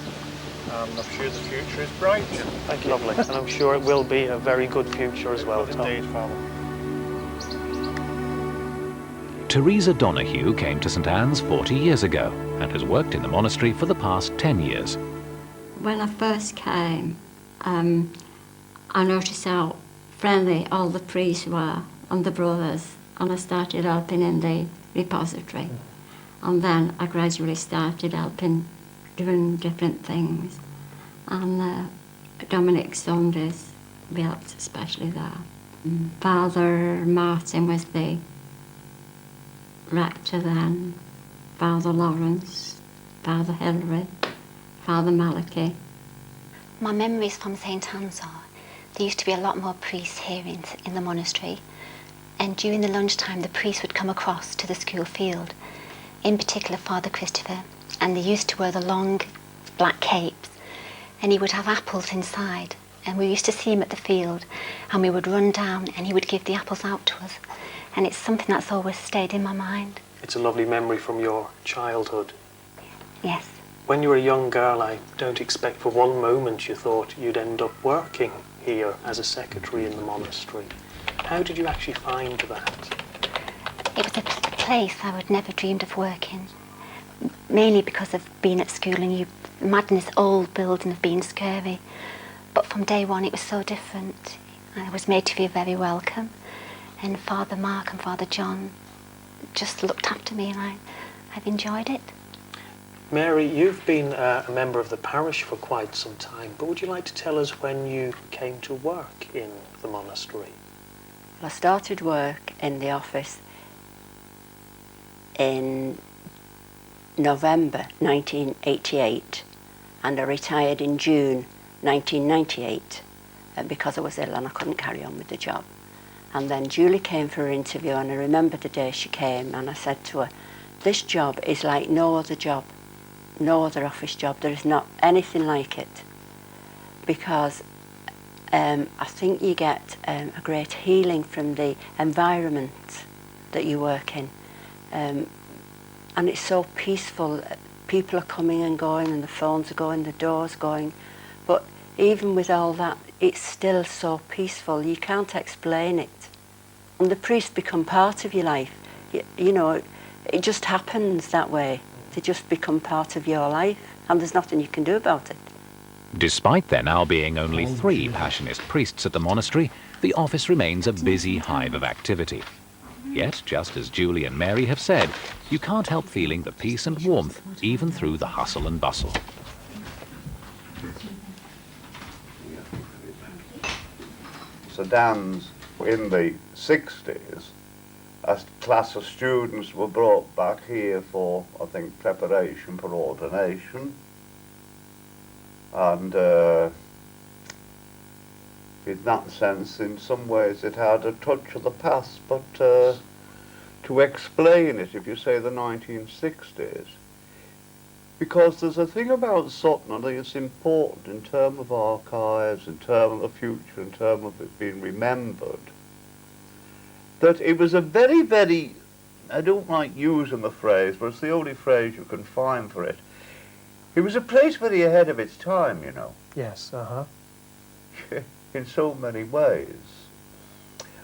and I'm sure the future is bright. Thank you, lovely. And I'm sure it will be a very good future as well, Tom. Indeed, Father. Teresa Donahue came to St Anne's 40 years ago and has worked in the monastery for the past 10 years. When I first came, I noticed how friendly all the priests were and the brothers, and I started helping in the repository. And then I gradually started helping, doing different things. And Dominic Sundays, we helped especially there. Father Martin was the rector then, Father Lawrence, Father Hilary, Father Malachi. My memories from St Anne's are, there used to be a lot more priests here in the monastery, and during the lunchtime the priests would come across to the school field, in particular Father Christopher, and they used to wear the long black capes, and he would have apples inside, and we used to see him at the field, and we would run down and he would give the apples out to us, and it's something that's always stayed in my mind. It's a lovely memory from your childhood. Yes. When you were a young girl, I don't expect for one moment you thought you'd end up working here as a secretary in the monastery. How did you actually find that? It was a place I would never dreamed of working, mainly because of being at school and you imagine this old building of being scurvy. But from day one it was so different. I was made to feel very welcome, and Father Mark and Father John just looked after me, and I've enjoyed it. Mary, you've been a member of the parish for quite some time, but would you like to tell us when you came to work in the monastery? Well, I started work in the office in November 1988, and I retired in June 1998 because I was ill and I couldn't carry on with the job. And then Julie came for her interview, and I remember the day she came, and I said to her, this job is like no other job, no other office job. There is not anything like it, because I think you get a great healing from the environment that you work in, and it's so peaceful. People are coming and going, and the phones are going, the doors going, but even with all that, it's still so peaceful. You can't explain it. And the priests become part of your life. You know, it just happens that way. They just become part of your life, and there's nothing you can do about it. Despite there now being only 3 Passionist priests at the monastery, the office remains a busy hive of activity. Yet, just as Julie and Mary have said, you can't help feeling the peace and warmth even through the hustle and bustle. St Anne's in the 60s, a class of students were brought back here for, I think, preparation for ordination. And in that sense, in some ways, it had a touch of the past, but to explain it, if you say the 1960s, Because there's a thing about Sutton, I think it's important in terms of archives, in terms of the future, in terms of it being remembered, that it was a very, very, I don't like using the phrase, but it's the only phrase you can find for it. It was a place very ahead of its time, you know. Yes, In so many ways.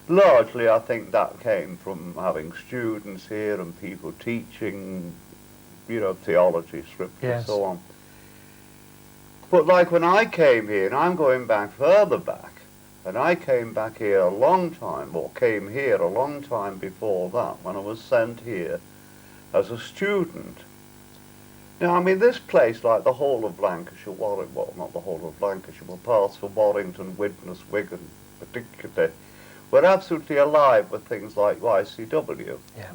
Largely, I think that came from having students here and people teaching, you know, theology, scripture, and so on. But like when I came here, and I'm going back further back, and I came back here a long time, or came here a long time before that, when I was sent here as a student. Now, I mean, this place, like the whole of Lancashire, well, not the whole of Lancashire, but parts of Warrington, Widnes, Wigan, particularly, were absolutely alive with things like YCW. Yeah.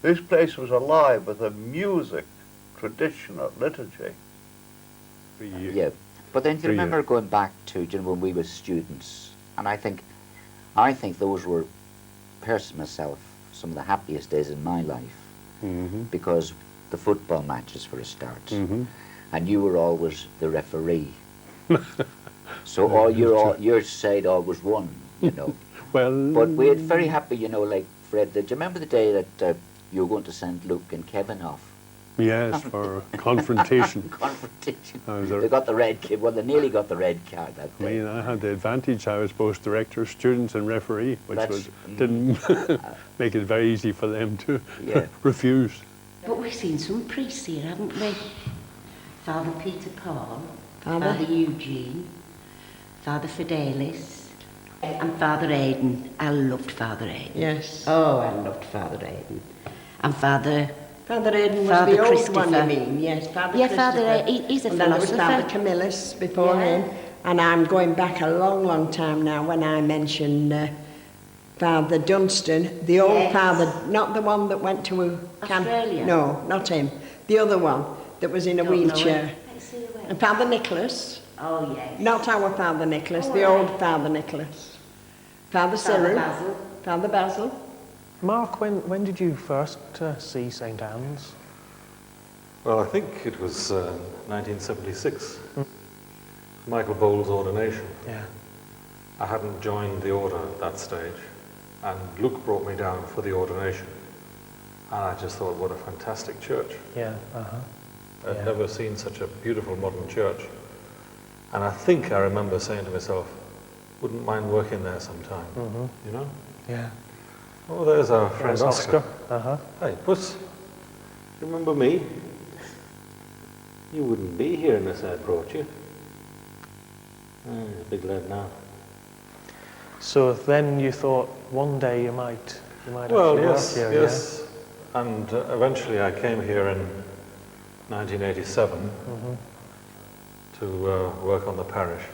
This place was alive with a music, tradition, a liturgy. Yeah, but then you remember going back to, you know, when we were students, and I think those were, personally myself, some of the happiest days in my life, because the football matches for a start, and you were always the referee, so all your side always won, you know. Well, but we had very happy, you know, like Fred. Did you remember the day that you were going to send Luke and Kevin off? Yes, for confrontation. Confrontation. They got the red card. Well, they nearly got the red card that day. I mean, I had the advantage. I was both director, students, and referee, which didn't make it very easy for them to refuse. But we've seen some priests here, haven't we? Father Peter Paul, Father Eugene, Father Fidelis, and Father Aidan. I loved Father Aidan. Yes. Oh, I loved Father Aidan. And Father Aidan was the old one, you mean? Yes, Father Yeah, Father, he's a and then there was philosopher. Father Camillus before him. And I'm going back a long, long time now when I mention Father Dunstan, the old father, not the one that went to Australia? No, not him. The other one that was in a wheelchair. And Father Nicholas. Oh, yes. Not our Father Nicholas, the old Father Nicholas. Father Cyril. Basil. Father Basil. Mark, when did you first see St Anne's? Well, I think it was 1976. Michael Bowles' ordination. Yeah. I hadn't joined the order at that stage, and Luke brought me down for the ordination, and I just thought, what a fantastic church. Yeah. I'd never seen such a beautiful modern church, and I think I remember saying to myself, wouldn't mind working there sometime. You know? Yeah. Oh, there's our friend Oscar. Hey, Puss, you remember me? You wouldn't be here unless I brought you. He's a big lad now. So then you thought one day you might Well, actually yes, work here, yes. And eventually I came here in 1987 to work on the parish.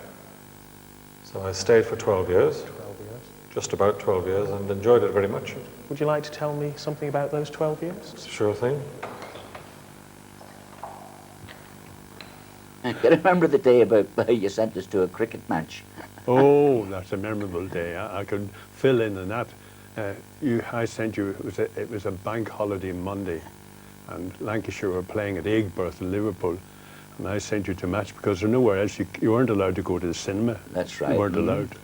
So I stayed for 12 years. Just about 12 years, and enjoyed it very much. Would you like to tell me something about those 12 years? Sure thing. I remember the day about you sent us to a cricket match. Oh, that's a memorable day. I could fill in on that. I sent you, it was a bank holiday Monday, and Lancashire were playing at Aigburth in Liverpool, and I sent you to match because there's nowhere else, you weren't allowed to go to the cinema. That's right. You weren't allowed.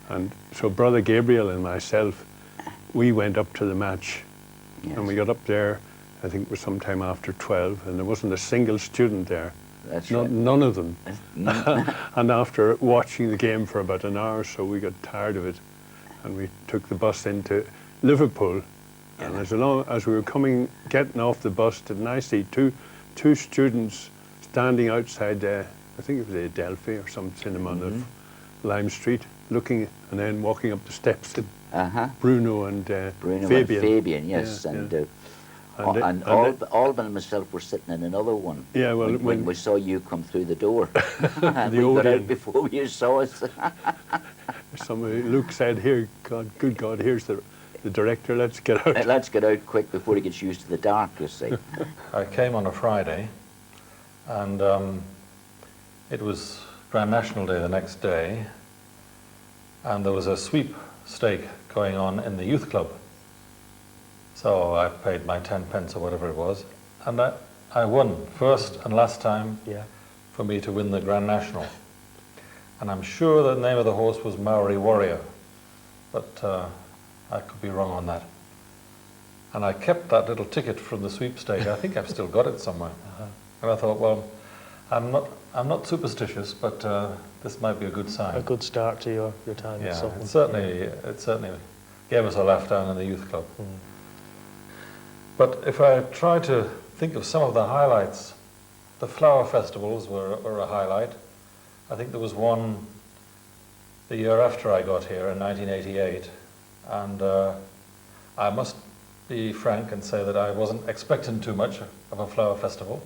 And so Brother Gabriel and myself, we went up to the match, and we got up there, I think it was sometime after 12, and there wasn't a single student there. That's right. None of them. And after watching the game for about an hour or so, we got tired of it, and we took the bus into Liverpool. And as we were getting off the bus, didn't I see two students standing outside, I think it was Adelphi or some cinema on Lime Street, looking and then walking up the steps to Bruno and Fabian. Fabian, yes, and Alban and myself were sitting in another one. Yeah, well, when we saw you come through the door, and we got out before you saw us. Luke said, "Here, good God, here's the director. Let's get out. Let's get out quick before he gets used to the dark." You see. I came on a Friday, and it was Grand National Day the next day, and there was a sweepstake going on in the youth club. So I paid my 10 pence or whatever it was, and I won first and last time Yeah. for me to win the Grand National. And I'm sure the name of the horse was Maori Warrior, but I could be wrong on that. And I kept that little ticket from the sweepstake. I think I've still got it somewhere. And I thought, well, I'm not superstitious, but this might be a good sign. A good start to your time at Sutton. It certainly gave us a laugh down in the youth club. But if I try to think of some of the highlights, the flower festivals were a highlight. I think there was one the year after I got here in 1988, and I must be frank and say that I wasn't expecting too much of a flower festival.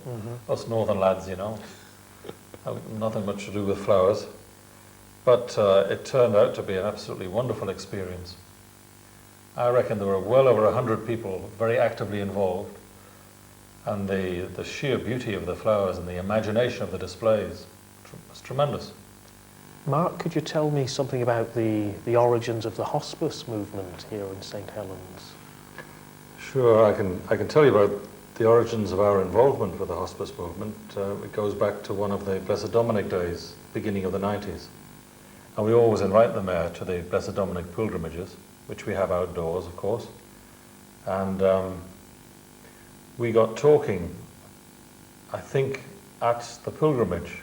Us northern lads, you know, nothing much to do with flowers. But it turned out to be an absolutely wonderful experience. I reckon there were well over 100 people very actively involved, and the sheer beauty of the flowers and the imagination of the displays was tremendous. Mark, could you tell me something about the origins of the hospice movement here in St Helens? Sure, I can tell you about the origins of our involvement with the hospice movement. It goes back to one of the Blessed Dominic days, beginning of the 90s. And we always invite the mayor to the Blessed Dominic pilgrimages, which we have outdoors, of course. And we got talking, I think, at the pilgrimage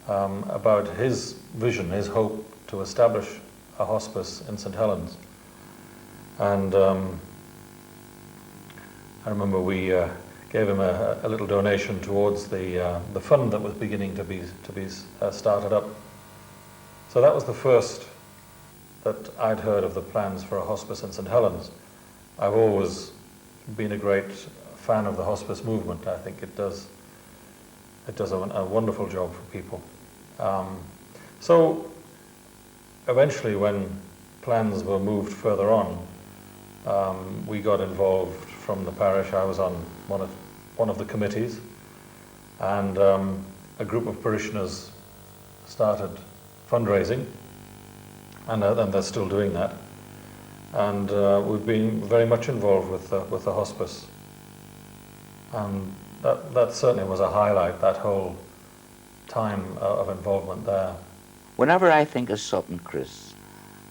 about his vision, his hope to establish a hospice in St Helens. And I remember we gave him a little donation towards the fund that was beginning to be started up. So that was the first that I'd heard of the plans for a hospice in St Helens. I've always been a great fan of the hospice movement. I think it does a wonderful job for people. So eventually, when plans were moved further on, we got involved from the parish. I was on one of the committees, and a group of parishioners started fundraising, and they're still doing that. And we've been very much involved with the hospice, and that certainly was a highlight, that whole time of involvement there. Whenever I think of Sutton, Chris,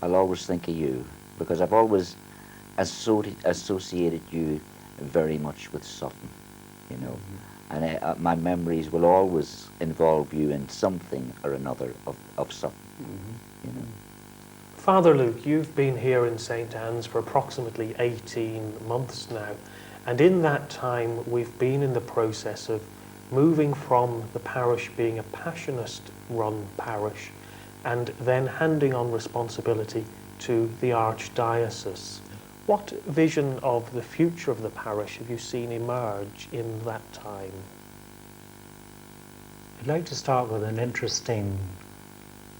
I'll always think of you, because I've always associated you very much with Sutton, you know. And my memories will always involve you in something or another of Sutton, you know. Father Luke, you've been here in St Anne's for approximately 18 months now, and in that time we've been in the process of moving from the parish being a Passionist-run parish and then handing on responsibility to the Archdiocese. What vision of the future of the parish have you seen emerge in that time? I'd like to start with an interesting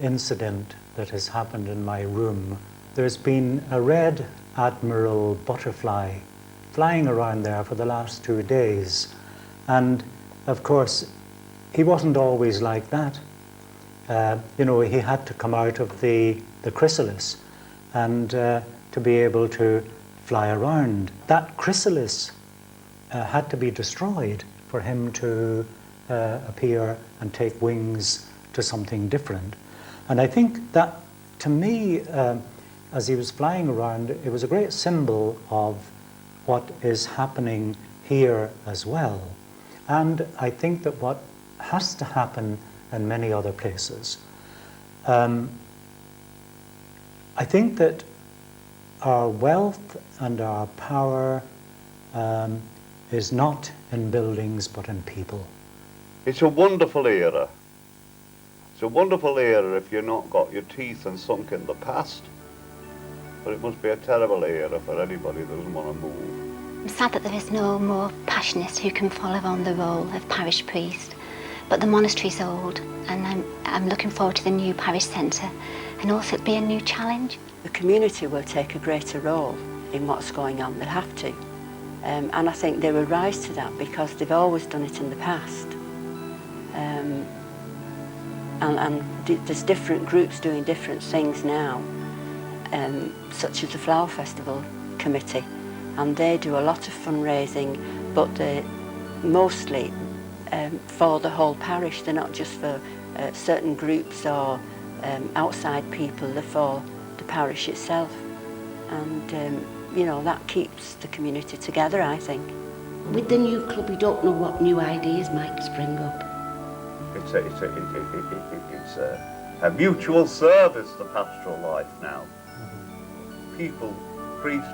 incident that has happened in my room. There's been a red admiral butterfly flying around there for the last 2 days, and of course he wasn't always like that. You know, he had to come out of the chrysalis and to be able to fly around. That chrysalis had to be destroyed for him to appear and take wings to something different. And I think that, to me, as he was flying around, it was a great symbol of what is happening here as well. And I think that what has to happen in many other places. I think that our wealth and our power is not in buildings but in people. It's a wonderful era. It's a wonderful era if you've not got your teeth and sunk in the past. But it must be a terrible era for anybody that doesn't want to move. I'm sad that there is no more Passionist who can follow on the role of parish priest. But the monastery's old, and I'm looking forward to the new parish centre, and also it'll be a new challenge. The community will take a greater role in what's going on. They'll have to. And I think they will rise to that because they've always done it in the past. And there's different groups doing different things now, such as the Flower Festival Committee, and they do a lot of fundraising, but mostly for the whole parish. They're not just for certain groups or outside people, they're for the parish itself. And you know, that keeps the community together, I think. With the new club, you don't know what new ideas might spring up. It's a mutual service, the pastoral life now. People, priests,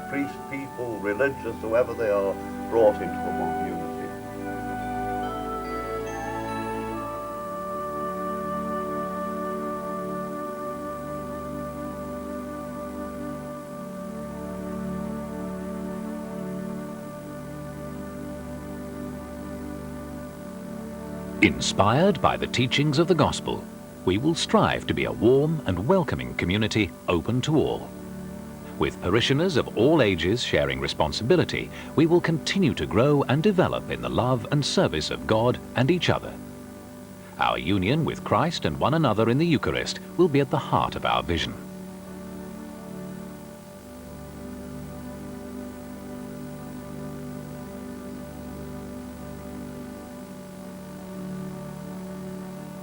people, religious, whoever they are, brought into the one unity. Inspired by the teachings of the Gospel, we will strive to be a warm and welcoming community open to all. With parishioners of all ages sharing responsibility, we will continue to grow and develop in the love and service of God and each other. Our union with Christ and one another in the Eucharist will be at the heart of our vision.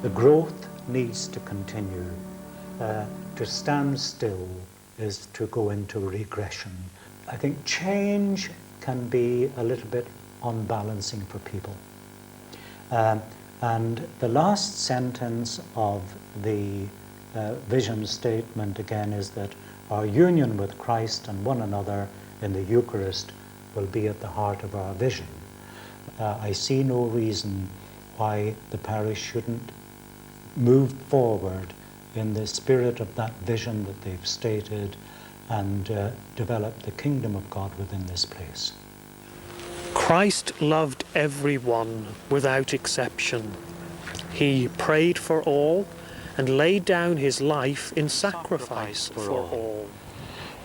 The growth needs to continue. To stand still is to go into regression. I think change can be a little bit unbalancing for people. And the last sentence of the vision statement again is that our union with Christ and one another in the Eucharist will be at the heart of our vision. I see no reason why the parish shouldn't move forward in the spirit of that vision that they've stated and develop the kingdom of God within this place. Christ loved everyone without exception. He prayed for all and laid down his life in sacrifice for all.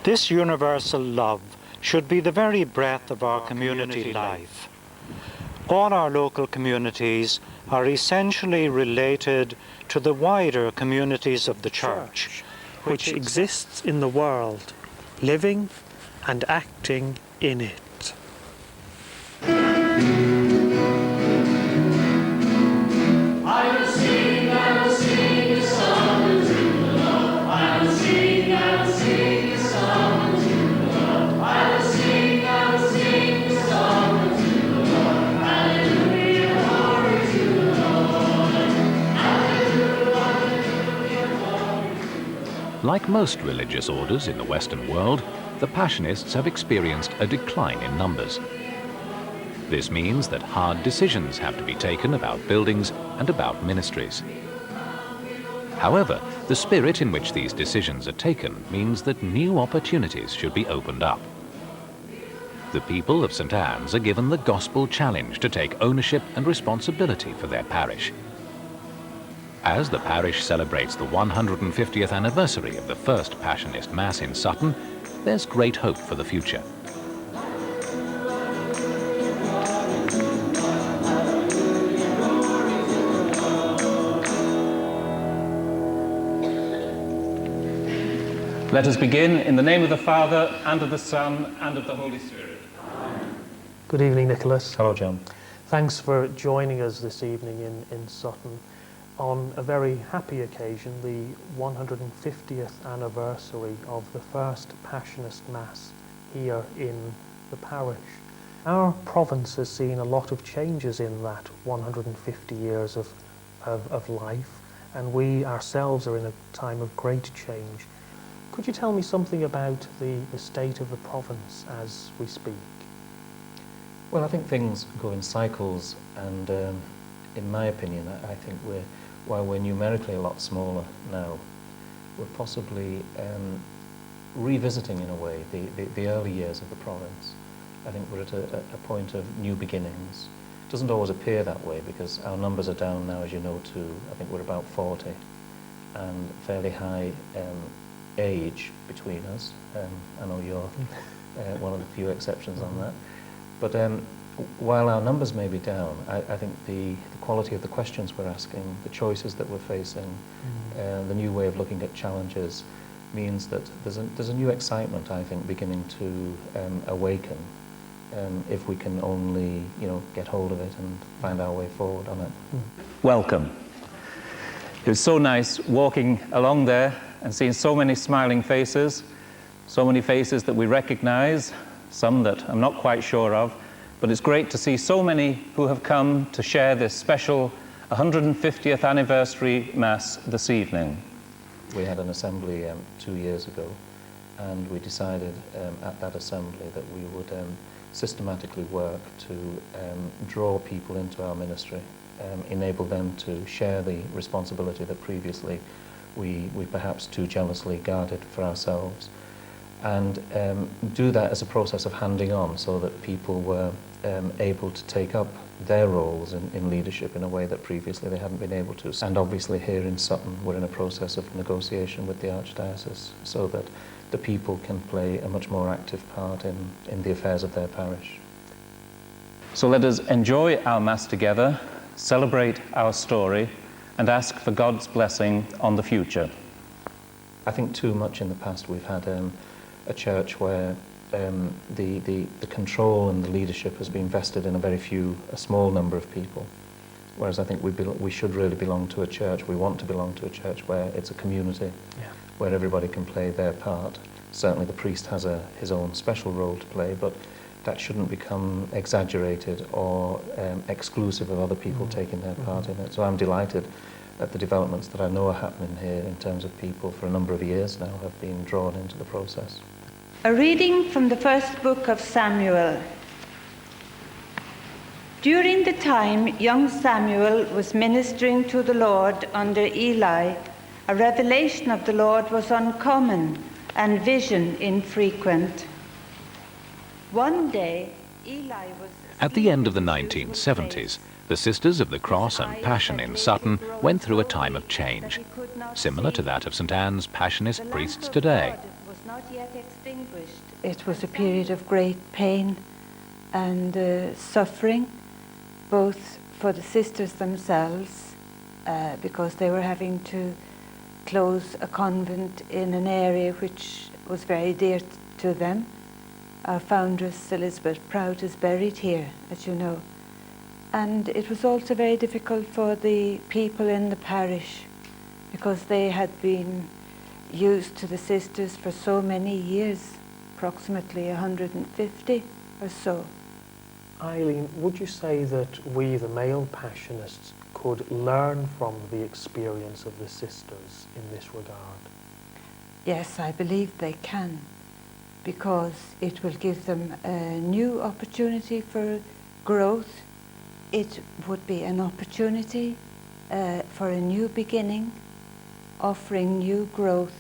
This universal love should be the very breath of our community life. All our local communities are essentially related to the wider communities of the Church, which exists in the world, living and acting in it. Like most religious orders in the Western world, the Passionists have experienced a decline in numbers. This means that hard decisions have to be taken about buildings and about ministries. However, the spirit in which these decisions are taken means that new opportunities should be opened up. The people of St Anne's are given the gospel challenge to take ownership and responsibility for their parish. As the parish celebrates the 150th anniversary of the first Passionist Mass in Sutton, there's great hope for the future. Let us begin in the name of the Father, and of the Son, and of the Holy Spirit. Good evening, Nicholas. Hello, John. Thanks for joining us this evening in Sutton on a very happy occasion, the 150th anniversary of the first Passionist Mass here in the parish. Our province has seen a lot of changes in that 150 years of life, and we ourselves are in a time of great change. Could you tell me something about the state of the province as we speak? Well, I think things go in cycles, and in my opinion, I think while we're numerically a lot smaller now, we're possibly revisiting, in a way, the early years of the province. I think we're at a point of new beginnings. It doesn't always appear that way, because our numbers are down now, as you know, to, I think we're about 40, and fairly high age between us. I know you're one of the few exceptions on that. But while our numbers may be down, I think the quality of the questions we're asking, the choices that we're facing, the new way of looking at challenges means that there's a new excitement, I think, beginning to awaken if we can only, get hold of it and find our way forward on it. Welcome. It was so nice walking along there and seeing so many smiling faces that we recognize, some that I'm not quite sure of, but it's great to see so many who have come to share this special 150th anniversary Mass this evening. We had an assembly 2 years ago, and we decided at that assembly that we would systematically work to draw people into our ministry, enable them to share the responsibility that previously we perhaps too jealously guarded for ourselves, and do that as a process of handing on, so that people were able to take up their roles in leadership in a way that previously they hadn't been able to. And obviously here in Sutton we're in a process of negotiation with the Archdiocese so that the people can play a much more active part in the affairs of their parish. So let us enjoy our Mass together, celebrate our story, and ask for God's blessing on the future. I think too much in the past we've had a church where the control and the leadership has been vested in a small number of people. Whereas I think we should really belong to a church, we want to belong to a church where it's a community, where everybody can play their part. Certainly the priest has his own special role to play, but that shouldn't become exaggerated or exclusive of other people taking their part in it. So I'm delighted at the developments that I know are happening here in terms of people for a number of years now have been drawn into the process. A reading from the first book of Samuel. During the time young Samuel was ministering to the Lord under Eli, a revelation of the Lord was uncommon and vision infrequent. One day, Eli was... At the end of the 1970s, the Sisters of the Cross and Passion in Sutton went through a time of change, similar to that of St Anne's Passionist priests today. It was a period of great pain and suffering, both for the sisters themselves, because they were having to close a convent in an area which was very dear to them. Our foundress, Elizabeth Prout, is buried here, as you know. And it was also very difficult for the people in the parish, because they had been used to the sisters for so many years, approximately 150 or so. Eileen, would you say that we, the male Passionists, could learn from the experience of the sisters in this regard? Yes, I believe they can, because it will give them a new opportunity for growth. It would be an opportunity for a new beginning, offering new growth,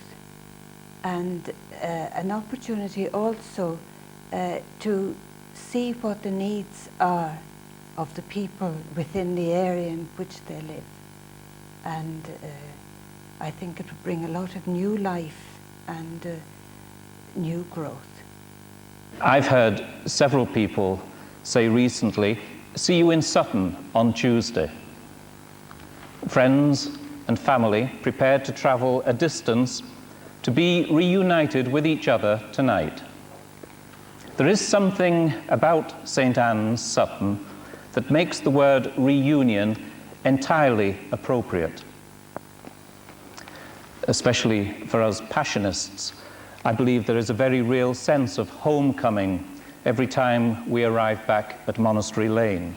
and an opportunity also to see what the needs are of the people within the area in which they live. And I think it would bring a lot of new life and new growth. I've heard several people say recently, "See you in Sutton on Tuesday." Friends and family prepared to travel a distance to be reunited with each other tonight. There is something about St Anne's Sutton that makes the word reunion entirely appropriate. Especially for us Passionists, I believe there is a very real sense of homecoming every time we arrive back at Monastery Lane.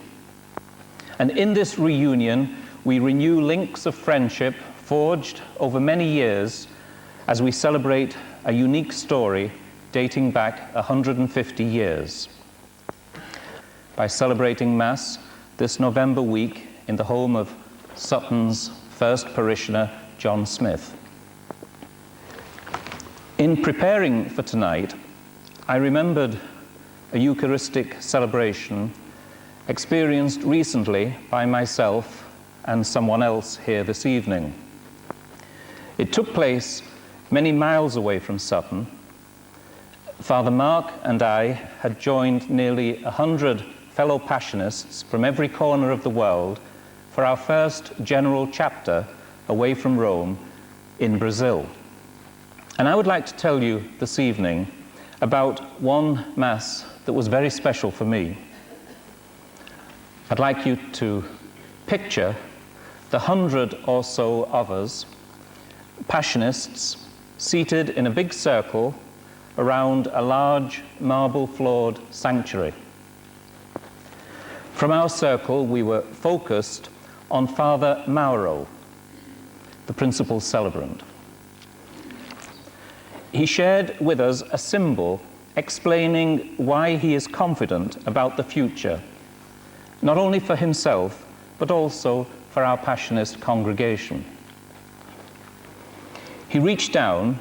And in this reunion, we renew links of friendship forged over many years as we celebrate a unique story dating back 150 years. By celebrating Mass this November week in the home of Sutton's first parishioner, John Smith. In preparing for tonight, I remembered a Eucharistic celebration experienced recently by myself and someone else here this evening. It took place many miles away from Sutton. Father Mark and I had joined nearly 100 fellow Passionists from every corner of the world for our first general chapter away from Rome in Brazil. And I would like to tell you this evening about one Mass that was very special for me. I'd like you to picture the 100 or so of us, Passionists, seated in a big circle around a large marble-floored sanctuary. From our circle, we were focused on Father Mauro, the principal celebrant. He shared with us a symbol explaining why he is confident about the future, not only for himself, but also for our Passionist congregation. He reached down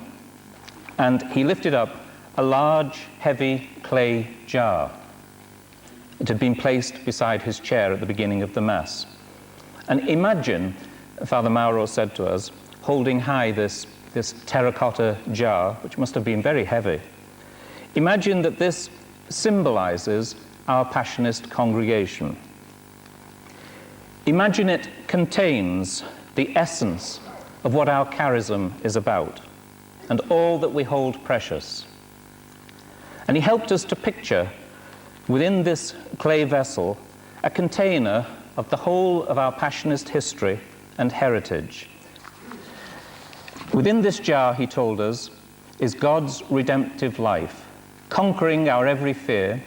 and he lifted up a large, heavy clay jar. It had been placed beside his chair at the beginning of the Mass. And imagine, Father Mauro said to us, holding high this terracotta jar, which must have been very heavy. Imagine that this symbolizes our Passionist congregation. Imagine it contains the essence of what our charism is about and all that we hold precious. And he helped us to picture within this clay vessel a container of the whole of our Passionist history and heritage. Within this jar, he told us, is God's redemptive life, conquering our every fear,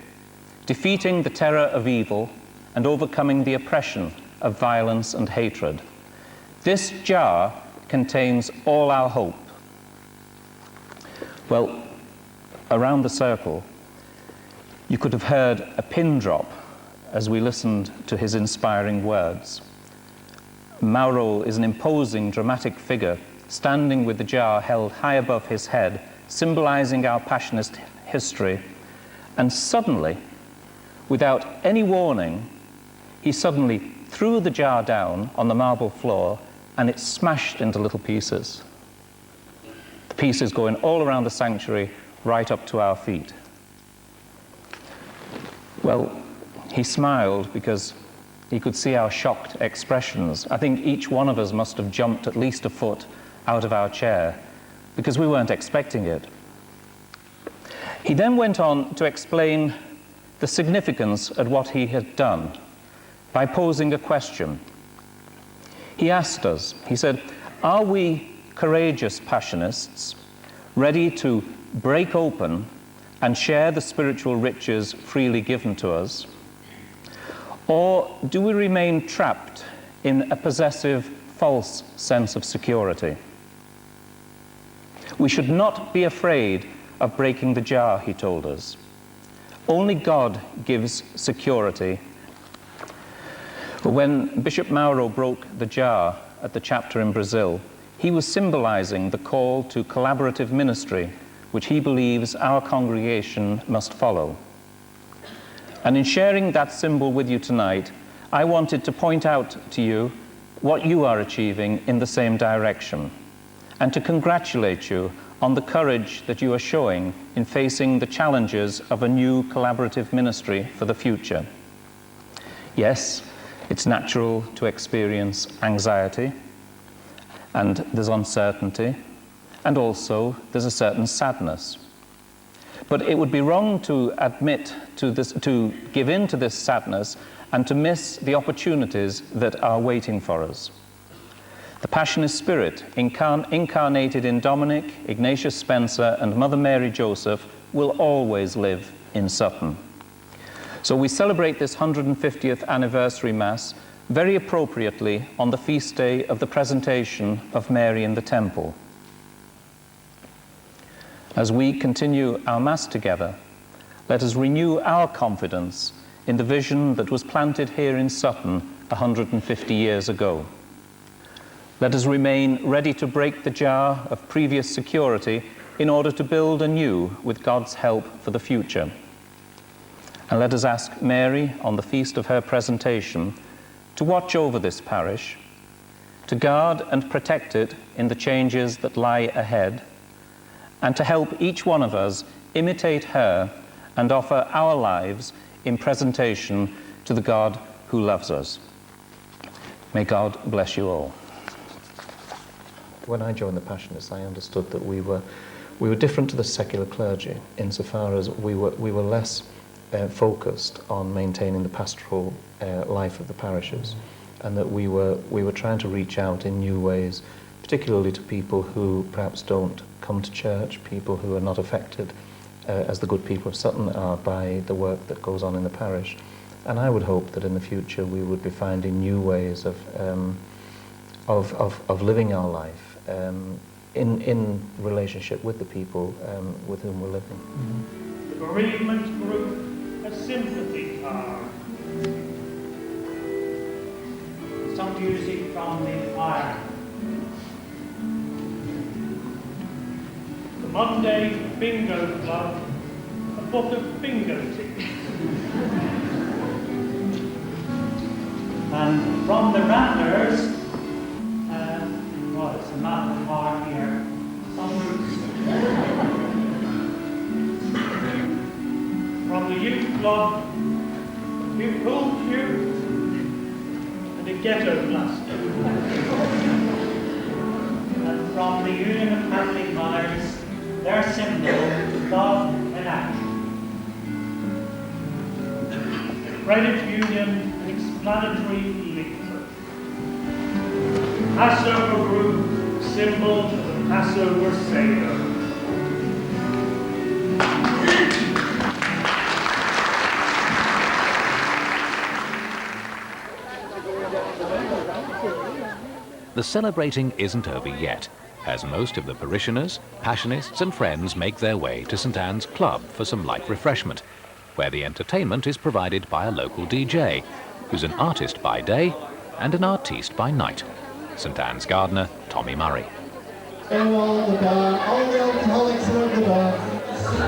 defeating the terror of evil, and overcoming the oppression of violence and hatred. This jar contains all our hope. Well, around the circle, you could have heard a pin drop as we listened to his inspiring words. Mauro is an imposing, dramatic figure, standing with the jar held high above his head, symbolizing our Passionist history. And suddenly, without any warning, he suddenly threw the jar down on the marble floor and it smashed into little pieces. The pieces going all around the sanctuary, right up to our feet. Well, he smiled because he could see our shocked expressions. I think each one of us must have jumped at least a foot out of our chair because we weren't expecting it. He then went on to explain the significance of what he had done by posing a question. He asked us, he said, are we courageous Passionists, ready to break open and share the spiritual riches freely given to us? Or do we remain trapped in a possessive, false sense of security? We should not be afraid of breaking the jar, he told us. Only God gives security. When Bishop Mauro broke the jar at the chapter in Brazil, he was symbolizing the call to collaborative ministry, which he believes our congregation must follow. And in sharing that symbol with you tonight, I wanted to point out to you what you are achieving in the same direction, and to congratulate you on the courage that you are showing in facing the challenges of a new collaborative ministry for the future. Yes, it's natural to experience anxiety, and there's uncertainty, and also there's a certain sadness. But it would be wrong to admit to this, to give in to this sadness and to miss the opportunities that are waiting for us. The Passionist spirit incarnated in Dominic, Ignatius Spencer, and Mother Mary Joseph will always live in Sutton. So we celebrate this 150th anniversary Mass very appropriately on the feast day of the presentation of Mary in the Temple. As we continue our Mass together, let us renew our confidence in the vision that was planted here in Sutton 150 years ago. Let us remain ready to break the jar of previous security in order to build anew with God's help for the future. And let us ask Mary on the feast of her presentation to watch over this parish, to guard and protect it in the changes that lie ahead, and to help each one of us imitate her and offer our lives in presentation to the God who loves us. May God bless you all. When I joined the Passionists, I understood that we were We were different to the secular clergy insofar as we were less focused on maintaining the pastoral life of the parishes, and that we were trying to reach out in new ways, particularly to people who perhaps don't come to church, people who are not affected as the good people of Sutton are by the work that goes on in the parish. And I would hope that in the future we would be finding new ways of living our life in relationship with the people with whom we're living. The bereavement group, a sympathy card. Some music from the iron. The Monday Bingo Club, a book of bingo tickets. And from the Rattlers, well, it's a massive heart here, some roots. From the Youth Club, a pool cue, and a ghetto blaster. And from the Union of Catholic Mothers, their symbol, love and action. The Credit Union, an explanatory leaflet. Passover group, symbol of the Passover Seder. The celebrating isn't over yet, as most of the parishioners, passionists and friends make their way to St Anne's Club for some light refreshment, where the entertainment is provided by a local DJ, who's an artist by day and an artiste by night. St Anne's gardener, Tommy Murray. All the bar, all the alcoholics are at the bar.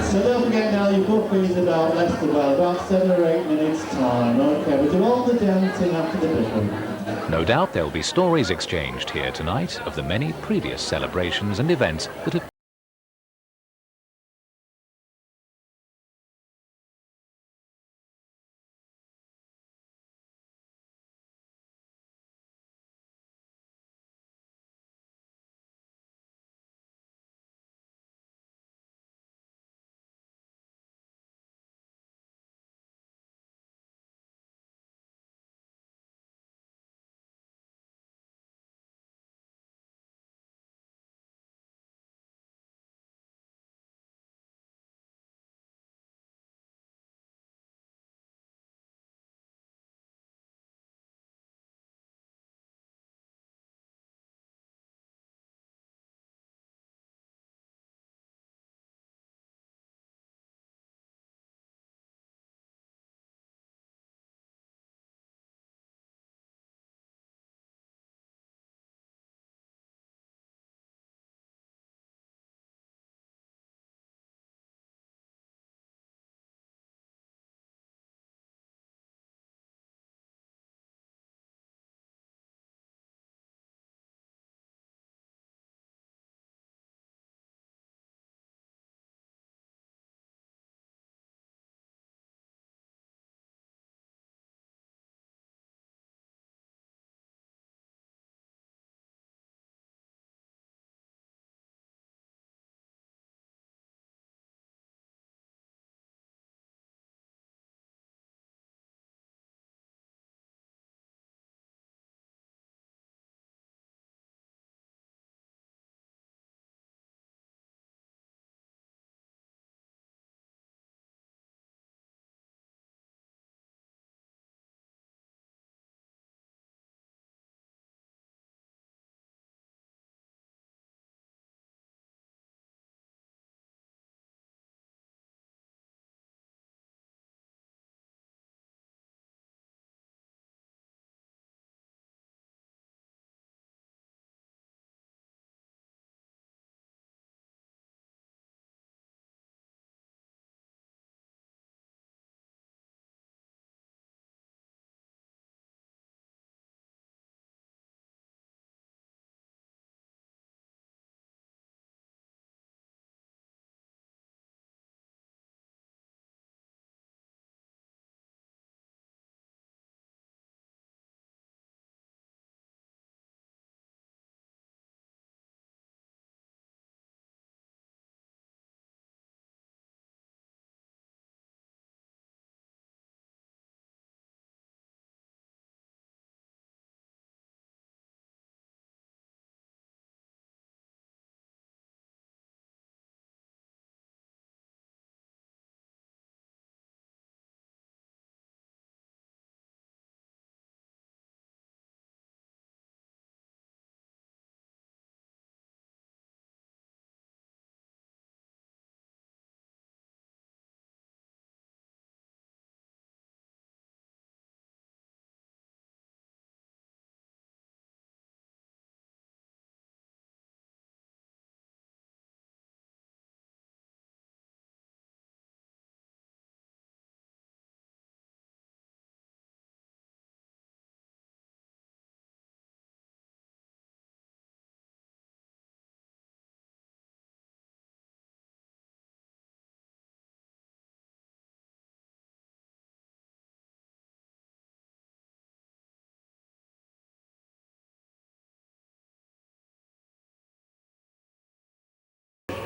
So don't forget now, your book is about less than about 7 or 8 minutes time. Okay, we'll do all the dancing after the bishop. No doubt there'll be stories exchanged here tonight of the many previous celebrations and events that have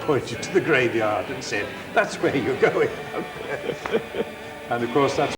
pointed to the graveyard and said, "That's where you're going." And of course that's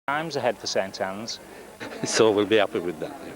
times ahead for St Anne's. So we'll be happy with that.